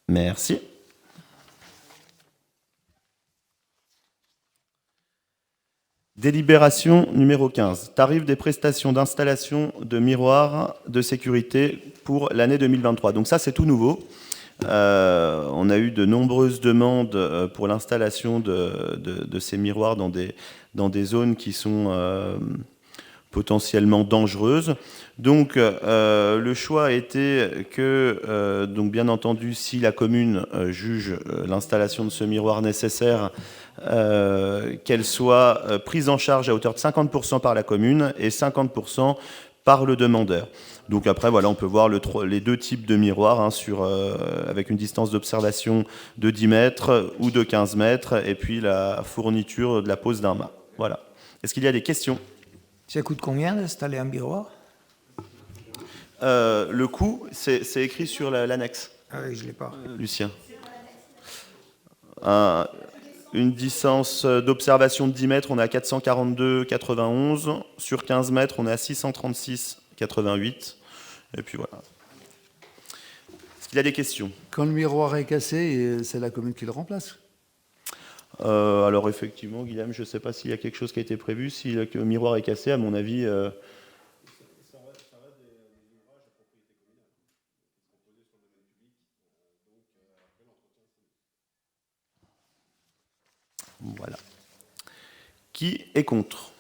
Merci. Délibération numéro 15, tarif des prestations d'installation de miroirs de sécurité pour l'année 2023. Donc ça, c'est tout nouveau. On a eu de nombreuses demandes pour l'installation de ces miroirs dans des zones qui sont potentiellement dangereuses. Donc le choix a été que, donc bien entendu, si la commune juge l'installation de ce miroir nécessaire, qu'elle soit prise en charge à hauteur de 50% par la commune et 50% par le demandeur. Donc après, voilà, on peut voir les deux types de miroirs avec une distance d'observation de 10 mètres ou de 15 mètres, et puis la fourniture de la pose d'un mât. Voilà. Est-ce qu'il y a des questions ? Ça coûte combien d'installer un miroir? Le coût, c'est écrit sur l'annexe. Ah oui, je ne l'ai pas. Lucien. Une distance d'observation de 10 mètres, on est à 442,91. Sur 15 mètres, on est à 636,88. Et puis voilà. Est-ce qu'il y a des questions? Quand le miroir est cassé, c'est la commune qui le remplace. Alors effectivement, Guillaume, je ne sais pas s'il y a quelque chose qui a été prévu. Si le miroir est cassé, à mon avis... Voilà. Qui est contre?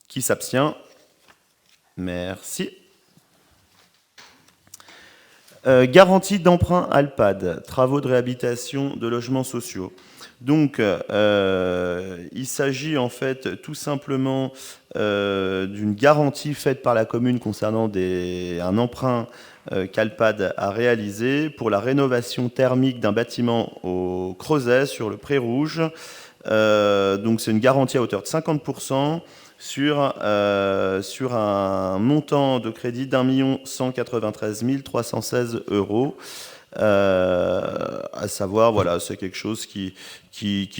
Qui s'abstient? Merci. Garantie d'emprunt Alpad, travaux de réhabilitation de logements sociaux. Donc, il s'agit en fait tout simplement d'une garantie faite par la commune concernant un emprunt qu'Alpad a réalisé pour la rénovation thermique d'un bâtiment au Creuset sur le Pré Rouge. Donc, c'est une garantie à hauteur de 50% sur un montant de crédit d'1 193 316 €. À savoir, voilà, c'est quelque chose qui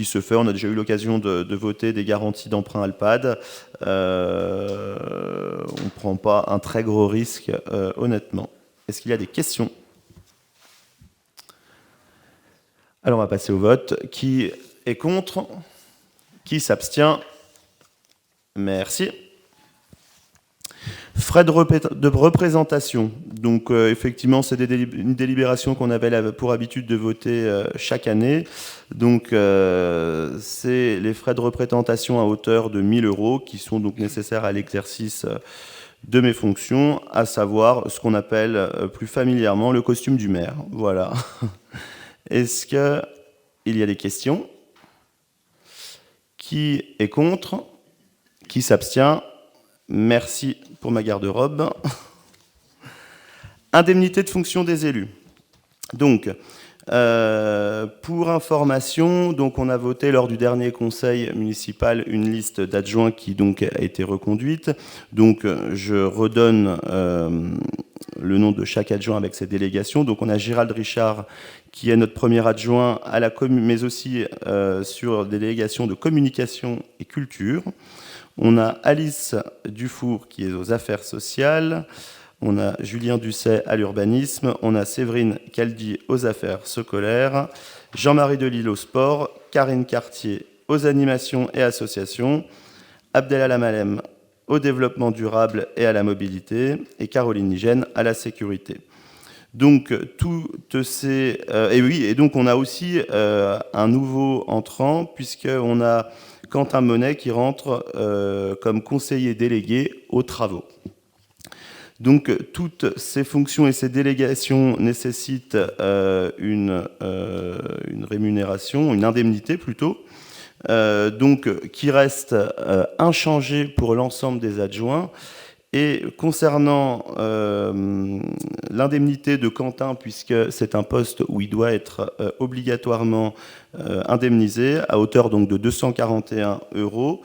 se fait. On a déjà eu l'occasion de voter des garanties d'emprunt Alpad. On ne prend pas un très gros risque, honnêtement. Est-ce qu'il y a des questions? Alors, on va passer au vote. Qui est contre? Qui s'abstient? Merci. Frais de représentation. Donc, effectivement, c'est une délibération qu'on avait pour habitude de voter chaque année. Donc, c'est les frais de représentation à hauteur de 1 000 € qui sont donc nécessaires à l'exercice de mes fonctions, à savoir ce qu'on appelle plus familièrement le costume du maire. Voilà. Est-ce qu'il y a des questions? Qui est contre? Qui s'abstient? Merci pour ma garde-robe. Indemnité de fonction des élus. Donc, pour information, donc on a voté lors du dernier conseil municipal une liste d'adjoints qui donc a été reconduite. Donc, je redonne le nom de chaque adjoint avec ses délégations. Donc, on a Gérald Richard qui est notre premier adjoint à la commune, mais aussi sur des délégations de communication et culture. On a Alice Dufour qui est aux affaires sociales, on a Julien Ducet à l'urbanisme, on a Séverine Caldi aux affaires scolaires, Jean-Marie Delille au sport, Karine Cartier aux animations et associations, Abdellah Malem au développement durable et à la mobilité, et Caroline Nigène à la sécurité. Donc, toutes ces... et donc on a aussi un nouveau entrant, puisqu'on a Quentin Monet qui rentre comme conseiller délégué aux travaux. Donc, toutes ces fonctions et ces délégations nécessitent une rémunération, une indemnité plutôt, donc qui reste inchangée pour l'ensemble des adjoints. Et concernant l'indemnité de Quentin, puisque c'est un poste où il doit être obligatoirement indemnisé, à hauteur donc de 241 €.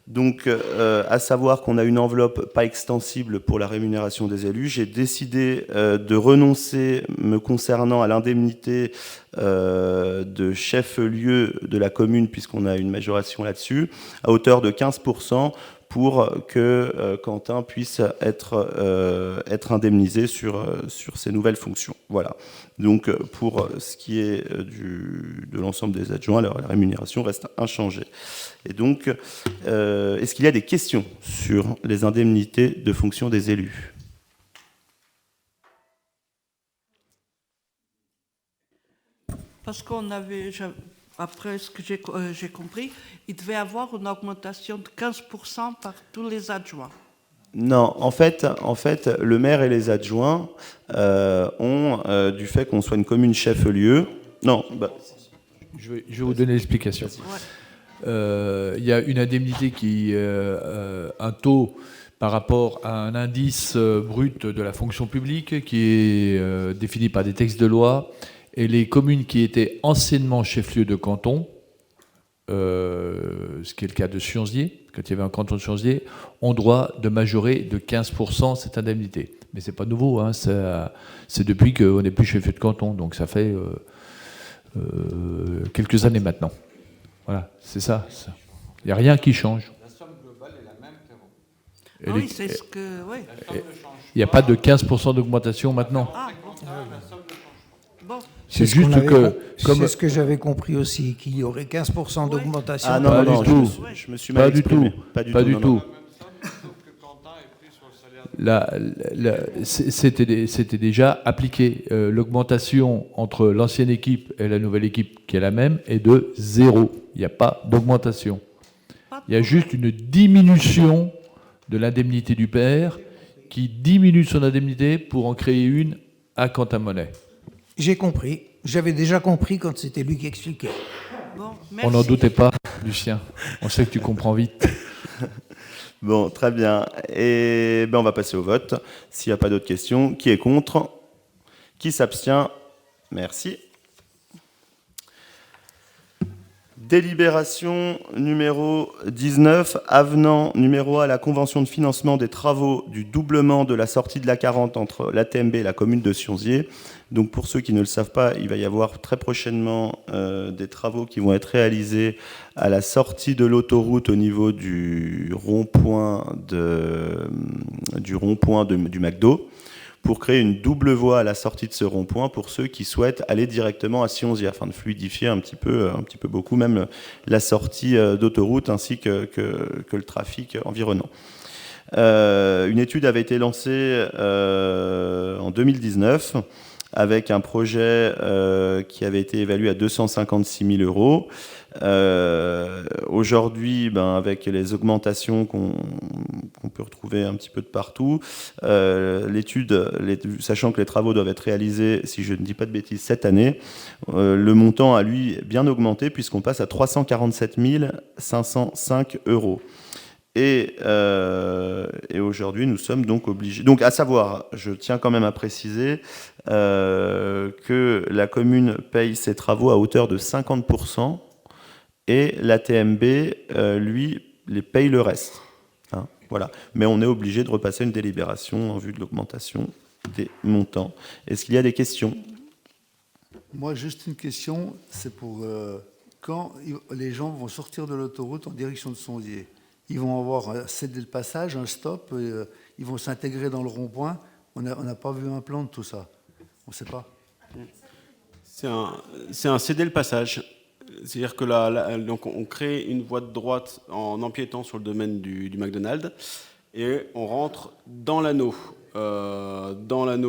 Donc, à savoir qu'on a une enveloppe pas extensible pour la rémunération des élus. J'ai décidé de renoncer, me concernant, à l'indemnité de chef-lieu de la commune, puisqu'on a une majoration là-dessus, à hauteur de 15%, pour que Quentin puisse être indemnisé sur ces nouvelles fonctions. Voilà. Donc pour ce qui est de l'ensemble des adjoints, la rémunération reste inchangée. Et donc, est-ce qu'il y a des questions sur les indemnités de fonction des élus ? Parce qu'on avait, après ce que j'ai compris, il devait y avoir une augmentation de 15% par tous les adjoints. Non, en fait, le maire et les adjoints ont, du fait qu'on soit une commune chef-lieu... Non, je vais vous donner l'explication. Il y a une indemnité qui un taux par rapport à un indice brut de la fonction publique qui est défini par des textes de loi, et les communes qui étaient anciennement chef-lieu de canton, ce qui est le cas de Sionzier, quand il y avait un canton de Sionzier, ont droit de majorer de 15% cette indemnité. Mais c'est pas nouveau, hein, c'est depuis qu'on n'est plus chef-lieu de canton, donc ça fait quelques années maintenant. Voilà, c'est ça. Il n'y a rien qui change. La somme globale est la même qu'avant. Oui, c'est ce que... Oui. Il n'y a pas de 15% d'augmentation maintenant. Ah, bon. C'est juste c'est ce que j'avais compris aussi, qu'il y aurait 15% d'augmentation. Ah non, pas non, du tout. Je me suis mal exprimé. Pas du tout. C'était déjà appliqué. L'augmentation entre l'ancienne équipe et la nouvelle équipe, qui est la même, est de 0. Il n'y a pas d'augmentation. Il y a juste une diminution de l'indemnité du père, qui diminue son indemnité pour en créer une à Quentin-Monet. J'ai compris. J'avais déjà compris quand c'était lui qui expliquait. Bon, on n'en doutait pas, Lucien. On sait que tu comprends vite. Bon, très bien. Et on va passer au vote. S'il n'y a pas d'autres questions, qui est contre ? Qui s'abstient ? Merci. Délibération numéro 19, avenant numéro 1 à la convention de financement des travaux du doublement de la sortie de la 40 entre l'ATMB et la commune de Sionzier. Donc pour ceux qui ne le savent pas, il va y avoir très prochainement des travaux qui vont être réalisés à la sortie de l'autoroute au niveau du rond-point du McDo, pour créer une double voie à la sortie de ce rond-point pour ceux qui souhaitent aller directement à Sionzier, afin de fluidifier un petit peu beaucoup même la sortie d'autoroute ainsi que le trafic environnant. Une étude avait été lancée en 2019 avec un projet qui avait été évalué à 256 000 euros. Aujourd'hui, avec les augmentations qu'on peut retrouver un petit peu de partout, l'étude, sachant que les travaux doivent être réalisés, si je ne dis pas de bêtises, cette année, le montant a lui bien augmenté puisqu'on passe à 347 505 euros. Et aujourd'hui, nous sommes donc obligés... Donc, à savoir, je tiens quand même à préciser que la commune paye ses travaux à hauteur de 50%, et l'ATMB, lui, les paye le reste. Hein, voilà. Mais on est obligé de repasser une délibération en vue de l'augmentation des montants. Est-ce qu'il y a des questions ? Moi, juste une question, c'est pour quand les gens vont sortir de l'autoroute en direction de Sionzier. Ils vont avoir cédé le passage, un stop, ils vont s'intégrer dans le rond-point. On n'a pas vu un plan de tout ça. On ne sait pas. C'est un céder le passage. C'est-à-dire que donc on crée une voie de droite en empiétant sur le domaine du McDonald's et on rentre dans l'anneau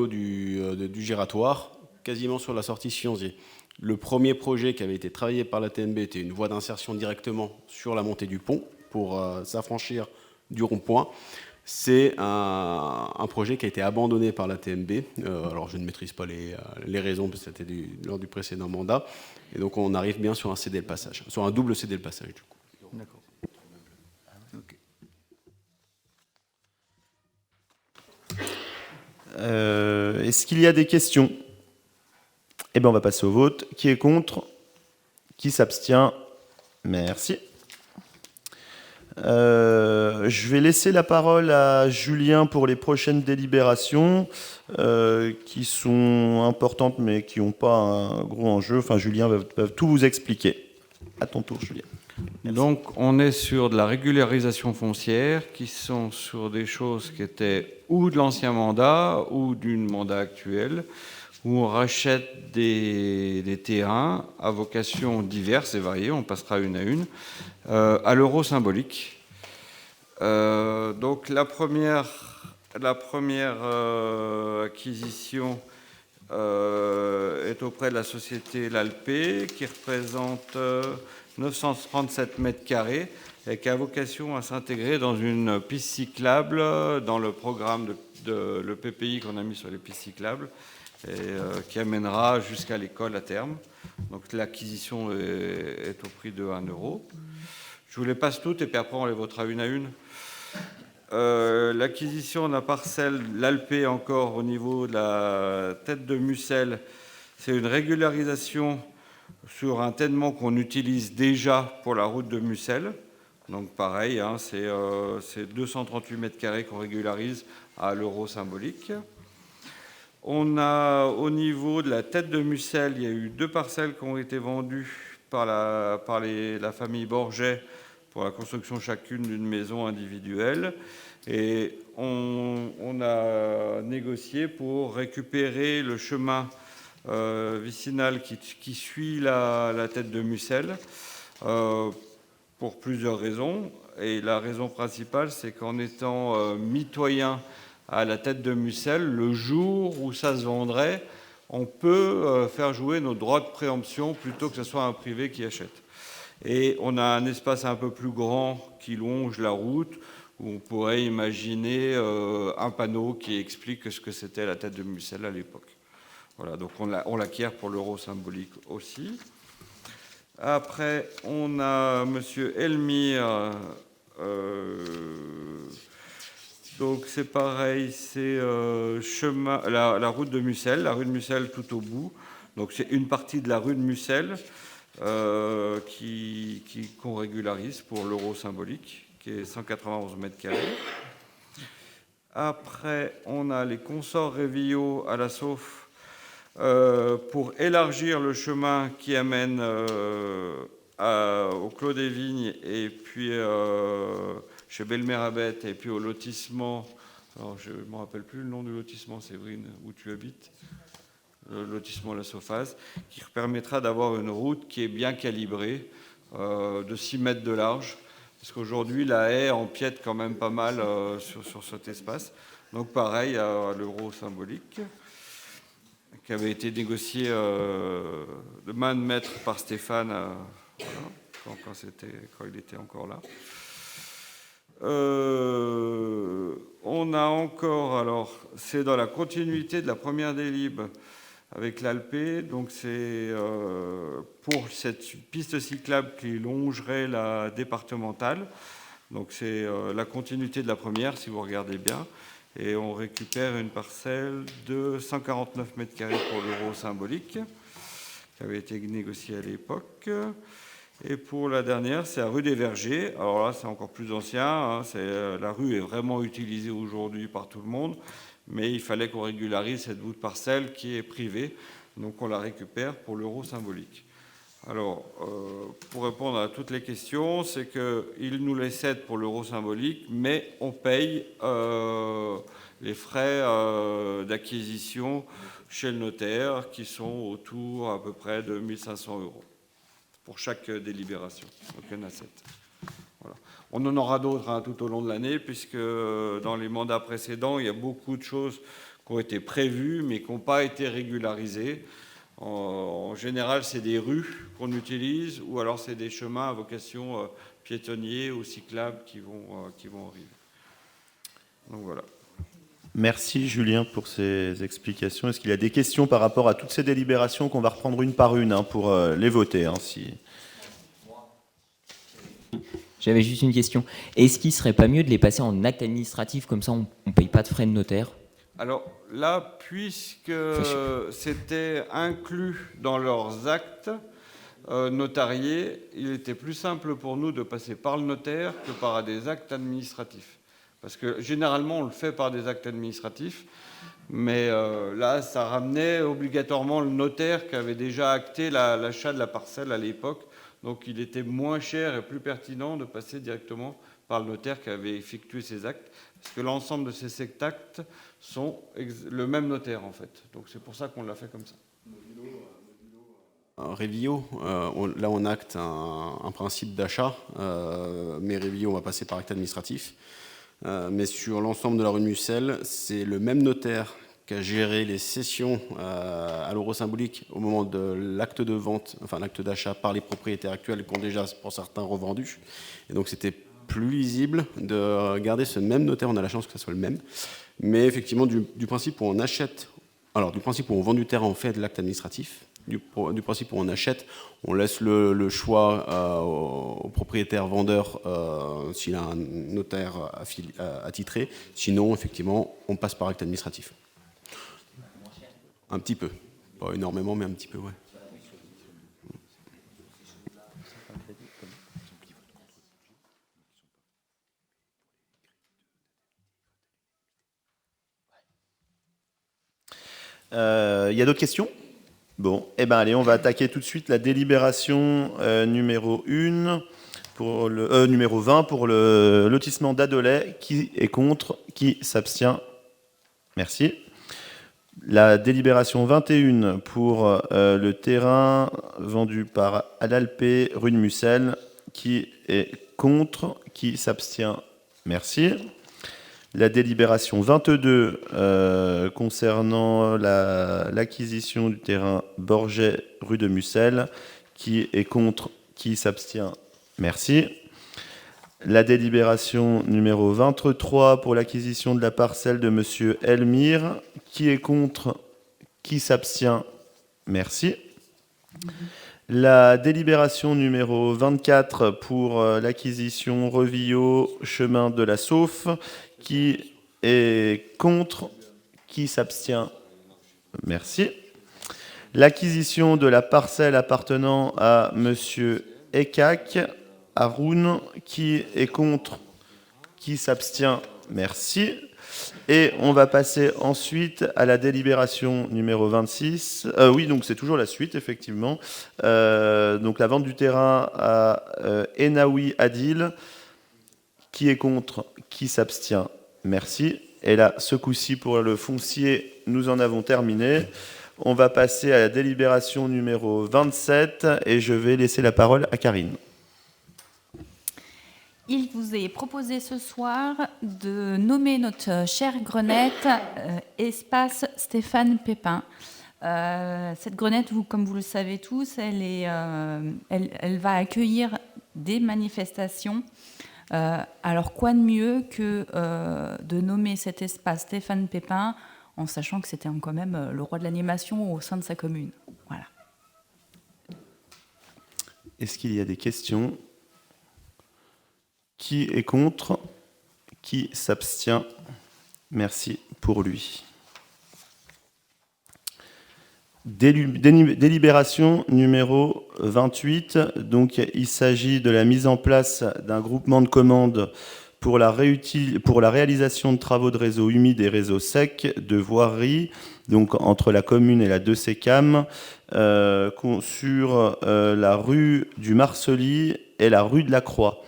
du giratoire, quasiment sur la sortie Sionzier. Le premier projet qui avait été travaillé par la TNB était une voie d'insertion directement sur la montée du pont pour s'affranchir du rond-point. C'est un projet qui a été abandonné par la TNB. Alors je ne maîtrise pas les raisons, parce que c'était lors du précédent mandat. Et donc on arrive bien sur un céder le passage, sur un double céder le passage du coup. D'accord. Okay. Est-ce qu'il y a des questions ? Eh bien, on va passer au vote. Qui est contre ? Qui s'abstient ? Merci. Je vais laisser la parole à Julien pour les prochaines délibérations qui sont importantes mais qui n'ont pas un gros enjeu. Enfin, Julien va tout vous expliquer. À ton tour, Julien. Donc, on est sur de la régularisation foncière, qui sont sur des choses qui étaient ou de l'ancien mandat ou du mandat actuel, où on rachète des terrains à vocation diverses et variées, on passera une à une, à l'euro symbolique. Donc, la première acquisition est auprès de la société L'Alpé, qui représente 937 mètres carrés et qui a vocation à s'intégrer dans une piste cyclable dans le programme de le PPI qu'on a mis sur les pistes cyclables et qui amènera jusqu'à l'école à terme. Donc l'acquisition est au prix de 1 €. Je vous les passe toutes et puis après on les votera une à une. L'acquisition de la parcelle L'Alpé encore au niveau de la tête de Mussel, c'est une régularisation sur un tènement qu'on utilise déjà pour la route de Mussel. Donc pareil, hein, c'est 238 mètres carrés qu'on régularise à l'euro symbolique. On a au niveau de la tête de Mussel, il y a eu 2 parcelles qui ont été vendues par la famille Borget pour la construction chacune d'une maison individuelle. Et on a négocié pour récupérer le chemin vicinal qui suit la tête de Mussel pour plusieurs raisons. Et la raison principale, c'est qu'en étant mitoyen à la tête de Mussel, le jour où ça se vendrait, on peut faire jouer nos droits de préemption plutôt que ce soit un privé qui achète. Et on a un espace un peu plus grand qui longe la route, où on pourrait imaginer un panneau qui explique ce que c'était la tête de Mussel à l'époque. Voilà, donc on l'acquiert pour l'euro symbolique aussi. Après, on a monsieur Elmire. Donc c'est pareil, c'est la route de Mussel, la rue de Mussel tout au bout. Donc c'est une partie de la rue de Mussel qu'on régularise pour l'euro symbolique, qui est 191 mètres carrés. Après, on a les consorts Révillot à la Sauffe pour élargir le chemin qui amène au Clos des Vignes et puis chez Belmerabet et puis au lotissement. Alors, je ne me rappelle plus le nom du lotissement, Séverine, où tu habites. Le lotissement La Sauphase, qui permettra d'avoir une route qui est bien calibrée, de 6 mètres de large, parce qu'aujourd'hui, la haie empiète quand même pas mal sur cet espace. Donc pareil, à l'euro symbolique, qui avait été négocié de main de maître par Stéphane voilà, quand il était encore là. On a encore, alors, c'est dans la continuité de la première délib avec l'Alpé, donc c'est pour cette piste cyclable qui longerait la départementale. Donc c'est la continuité de la première, si vous regardez bien. Et on récupère une parcelle de 149 mètres carrés pour l'euro symbolique, qui avait été négocié à l'époque. Et pour la dernière, c'est la rue des Vergers. Alors là, c'est encore plus ancien. Hein, la rue est vraiment utilisée aujourd'hui par tout le monde. Mais il fallait qu'on régularise cette bout de parcelle qui est privée. Donc on la récupère pour l'euro symbolique. Alors, pour répondre à toutes les questions, c'est qu'il nous les cède pour l'euro symbolique, mais on paye les frais d'acquisition chez le notaire, qui sont autour à peu près de 1 500 € pour chaque délibération. Donc il y en a 7. Voilà. On en aura d'autres tout au long de l'année, puisque dans les mandats précédents, il y a beaucoup de choses qui ont été prévues, mais qui n'ont pas été régularisées. En général, c'est des rues qu'on utilise, ou alors c'est des chemins à vocation piétonnier ou cyclables qui vont arriver. Donc voilà. Merci Julien pour ces explications. Est-ce qu'il y a des questions par rapport à toutes ces délibérations qu'on va reprendre une par une pour les voter J'avais juste une question. Est-ce qu'il ne serait pas mieux de les passer en acte administratif, comme ça on ne paye pas de frais de notaire? Alors là, puisque c'était inclus dans leurs actes notariés, il était plus simple pour nous de passer par le notaire que par des actes administratifs. Parce que généralement, on le fait par des actes administratifs, mais là, ça ramenait obligatoirement le notaire qui avait déjà acté l'achat de la parcelle à l'époque. Donc il était moins cher et plus pertinent de passer directement par le notaire qui avait effectué ces actes, parce que l'ensemble de ces 7 actes sont le même notaire en fait. Donc c'est pour ça qu'on l'a fait comme ça. Révio, là on acte un principe d'achat, mais Révio on va passer par acte administratif. Mais sur l'ensemble de la rue de Mussel, c'est le même notaire qui a géré les cessions à l'euro symbolique au moment de l'acte de vente, enfin l'acte d'achat par les propriétaires actuels qui ont déjà pour certains revendu. Et donc c'était plus lisible de garder ce même notaire, on a la chance que ce soit le même. Mais effectivement du principe où on achète, alors du principe où on vend du terrain, on fait de l'acte administratif. Du principe où on achète, on laisse le choix au propriétaire vendeur s'il a un notaire attitré. Sinon, effectivement, on passe par acte administratif. Un petit peu. Pas énormément, mais un petit peu, ouais. Y a d'autres questions ? Bon, eh ben allez, on va attaquer tout de suite la délibération numéro 1 pour le numéro 20 pour le lotissement d'Adolet. Qui est contre? Qui s'abstient? Merci. La délibération 21 pour le terrain vendu par Adalpé, rue de Mussel. Qui est contre? Qui s'abstient? Merci. La délibération 22 concernant l'acquisition du terrain Borget, rue de Mussel. Qui est contre? Qui s'abstient? Merci. La délibération numéro 23 pour l'acquisition de la parcelle de Monsieur Elmire. Qui est contre? Qui s'abstient? Merci. La délibération numéro 24 pour l'acquisition Revillot, chemin de la Sauffe. Qui est contre? Qui s'abstient? Merci. L'acquisition de la parcelle appartenant à Monsieur Ekak, Haroun. Qui est contre? Qui s'abstient? Merci. Et on va passer ensuite à la délibération numéro 26. Oui, donc c'est toujours la suite, effectivement. Donc la vente du terrain à Enaoui Adil. Qui est contre? Qui s'abstient? Merci. Et là, ce coup-ci, pour le foncier, nous en avons terminé. On va passer à la délibération numéro 27 et je vais laisser la parole à Karine. Il vous est proposé ce soir de nommer notre chère grenette espace Stéphane Pépin. Cette grenette, comme vous le savez tous, elle va accueillir des manifestations. Alors quoi de mieux que de nommer cet espace Stéphane Pépin en sachant que c'était quand même le roi de l'animation au sein de sa commune. Voilà. Est-ce qu'il y a des questions ? Qui est contre ? Qui s'abstient ? Merci pour lui. Délibération numéro 28. Donc, il s'agit de la mise en place d'un groupement de commandes pour la réalisation de travaux de réseaux humides et réseaux secs de voirie, donc entre la commune et la 2CCAM, sur la rue du Marcely et la rue de la Croix.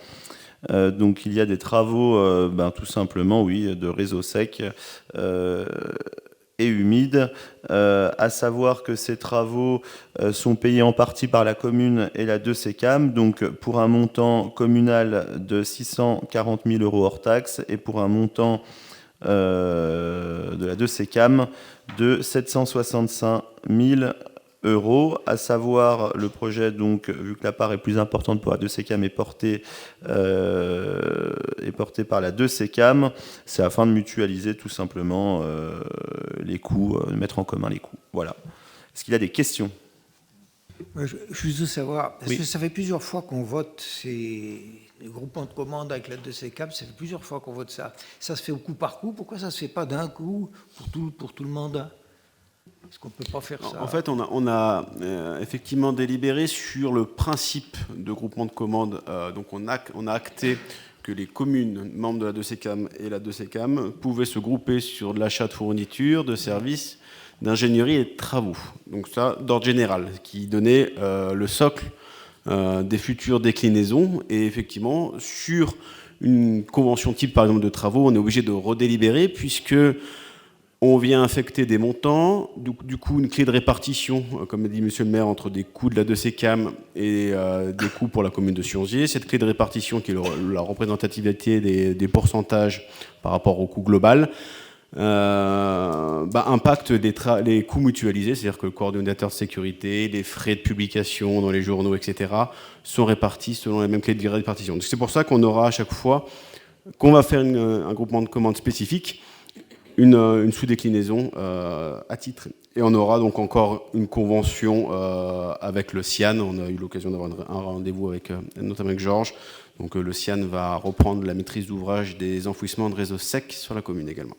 Donc il y a des travaux, tout simplement, oui, de réseaux secs et humides, à savoir que ces travaux sont payés en partie par la commune et la 2CCAM, donc pour un montant communal de 640 000 € hors taxes et pour un montant de la 2CCAM de 765 000 €, à savoir le projet, donc, vu que la part est plus importante pour la 2CCAM, est portée par la 2CCAM, c'est afin de mutualiser tout simplement les coûts, de mettre en commun les coûts. Voilà. Est-ce qu'il y a des questions ? Je veux savoir, parce Oui. que ça fait plusieurs fois qu'on vote ces groupements de commandes avec la 2CCAM, ça fait plusieurs fois qu'on vote ça. Ça se fait au coup par coup, pourquoi ça ne se fait pas d'un coup pour tout le mandat ? Est-ce qu'on ne peut pas faire ça ? En fait, on a effectivement délibéré sur le principe de groupement de commandes. Donc on a acté que les communes membres de la 2CCAM et la 2CCAM pouvaient se grouper sur de l'achat de fournitures, de services, d'ingénierie et de travaux. Donc ça, d'ordre général, qui donnait le socle des futures déclinaisons. Et effectivement, sur une convention type, par exemple, de travaux, on est obligé de redélibérer puisque on vient affecter des montants, du coup une clé de répartition, comme a dit Monsieur le maire, entre des coûts de la 2CCAM et des coûts pour la commune de Sionzier. Cette clé de répartition, qui est la représentativité des pourcentages par rapport au coût global, impacte les coûts mutualisés, c'est-à-dire que le coordonnateur de sécurité, les frais de publication dans les journaux, etc., sont répartis selon la même clé de répartition. Donc c'est pour ça qu'on aura à chaque fois qu'on va faire un groupement de commandes spécifique, une sous-déclinaison à titre. Et on aura donc encore une convention avec le CIAN. On a eu l'occasion d'avoir un rendez-vous avec, notamment avec Georges. Donc le CIAN va reprendre la maîtrise d'ouvrage des enfouissements de réseaux secs sur la commune également.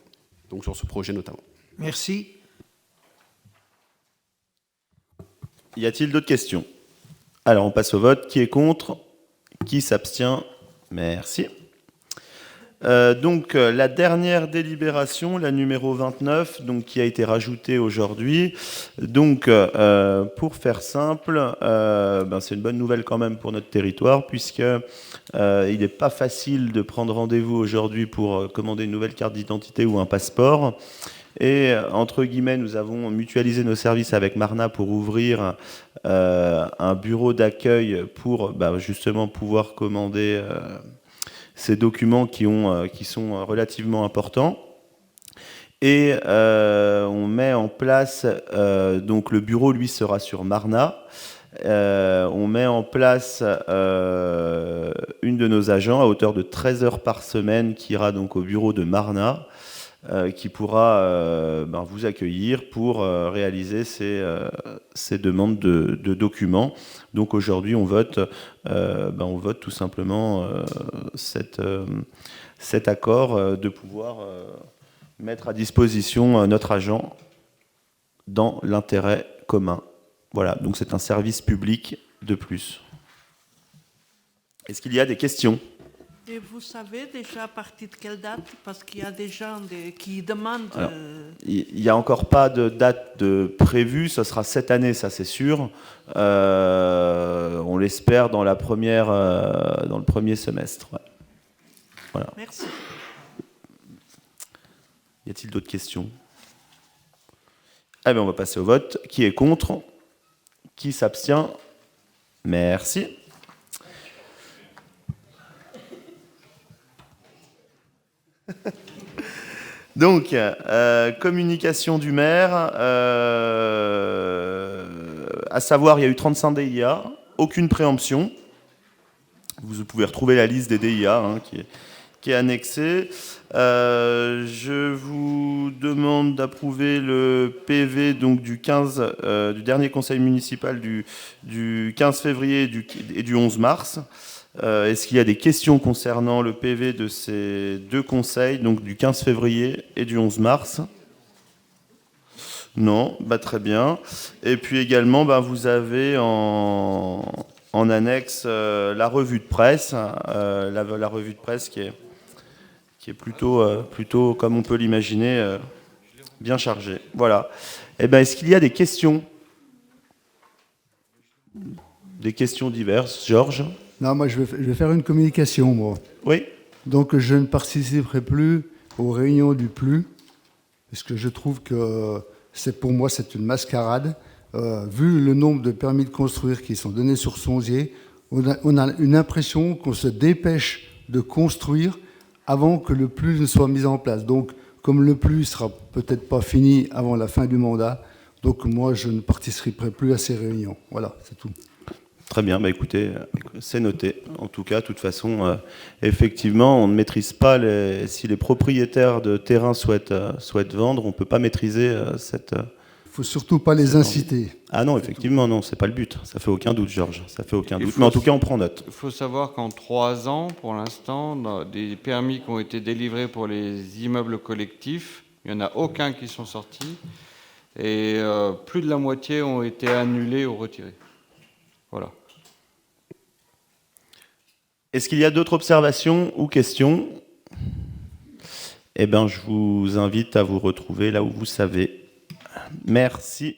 Donc sur ce projet notamment. Merci. Y a-t-il d'autres questions? Alors on passe au vote. Qui est contre? Qui s'abstient? Merci. Donc la dernière délibération, la numéro 29, donc, qui a été rajoutée aujourd'hui. Donc pour faire simple, c'est une bonne nouvelle quand même pour notre territoire, puisque il n'est pas facile de prendre rendez-vous aujourd'hui pour commander une nouvelle carte d'identité ou un passeport. Et entre guillemets, nous avons mutualisé nos services avec Marna pour ouvrir un bureau d'accueil pour justement pouvoir commander ces documents qui sont relativement importants. Et on met en place, donc le bureau, lui, sera sur Marna. On met en place une de nos agents à hauteur de 13 heures par semaine qui ira donc au bureau de Marna, qui pourra vous accueillir pour réaliser ces demandes de documents. Donc aujourd'hui, on vote tout simplement cet accord de pouvoir mettre à disposition notre agent dans l'intérêt commun. Voilà, donc c'est un service public de plus. Est-ce qu'il y a des questions ? Et vous savez déjà à partir de quelle date? Parce qu'il y a des gens qui demandent... Il n'y a encore pas de date prévue, ce sera cette année, ça c'est sûr. On l'espère dans le premier semestre. Ouais. Voilà. Merci. Y a-t-il d'autres questions? On va passer au vote. Qui est contre? Qui s'abstient? Merci. Donc, communication du maire, à savoir, il y a eu 35 DIA, aucune préemption. Vous pouvez retrouver la liste des DIA qui est annexée. Je vous demande d'approuver le PV donc, du dernier conseil municipal du 15 février et du 11 mars. Est-ce qu'il y a des questions concernant le PV de ces deux conseils, donc du 15 février et du 11 mars? Non, très bien. Et puis également, vous avez en annexe la revue de presse, la revue de presse qui est plutôt, comme on peut l'imaginer, bien chargée. Voilà. Est-ce qu'il y a des questions? Des questions diverses. Georges? Non, moi je vais faire une communication, moi. Oui. Donc je ne participerai plus aux réunions du PLU, parce que je trouve que pour moi c'est une mascarade. Vu le nombre de permis de construire qui sont donnés sur Sionzier, on a une impression qu'on se dépêche de construire avant que le PLU ne soit mis en place. Donc comme le PLU ne sera peut-être pas fini avant la fin du mandat, donc moi je ne participerai plus à ces réunions. Voilà, c'est tout. Très bien, écoutez, c'est noté. En tout cas, de toute façon, effectivement, on ne maîtrise pas si les propriétaires de terrain souhaitent vendre, on ne peut pas maîtriser cette... Il ne faut surtout pas les inciter. Ah non, effectivement, non, c'est pas le but. Ça fait aucun doute, Georges. Ça fait aucun doute. Mais en tout cas, on prend note. Il faut savoir qu'en 3 ans, pour l'instant, des permis qui ont été délivrés pour les immeubles collectifs, il n'y en a aucun qui sont sortis. Et plus de la moitié ont été annulés ou retirés. Voilà. Est-ce qu'il y a d'autres observations ou questions? Je vous invite à vous retrouver là où vous savez. Merci.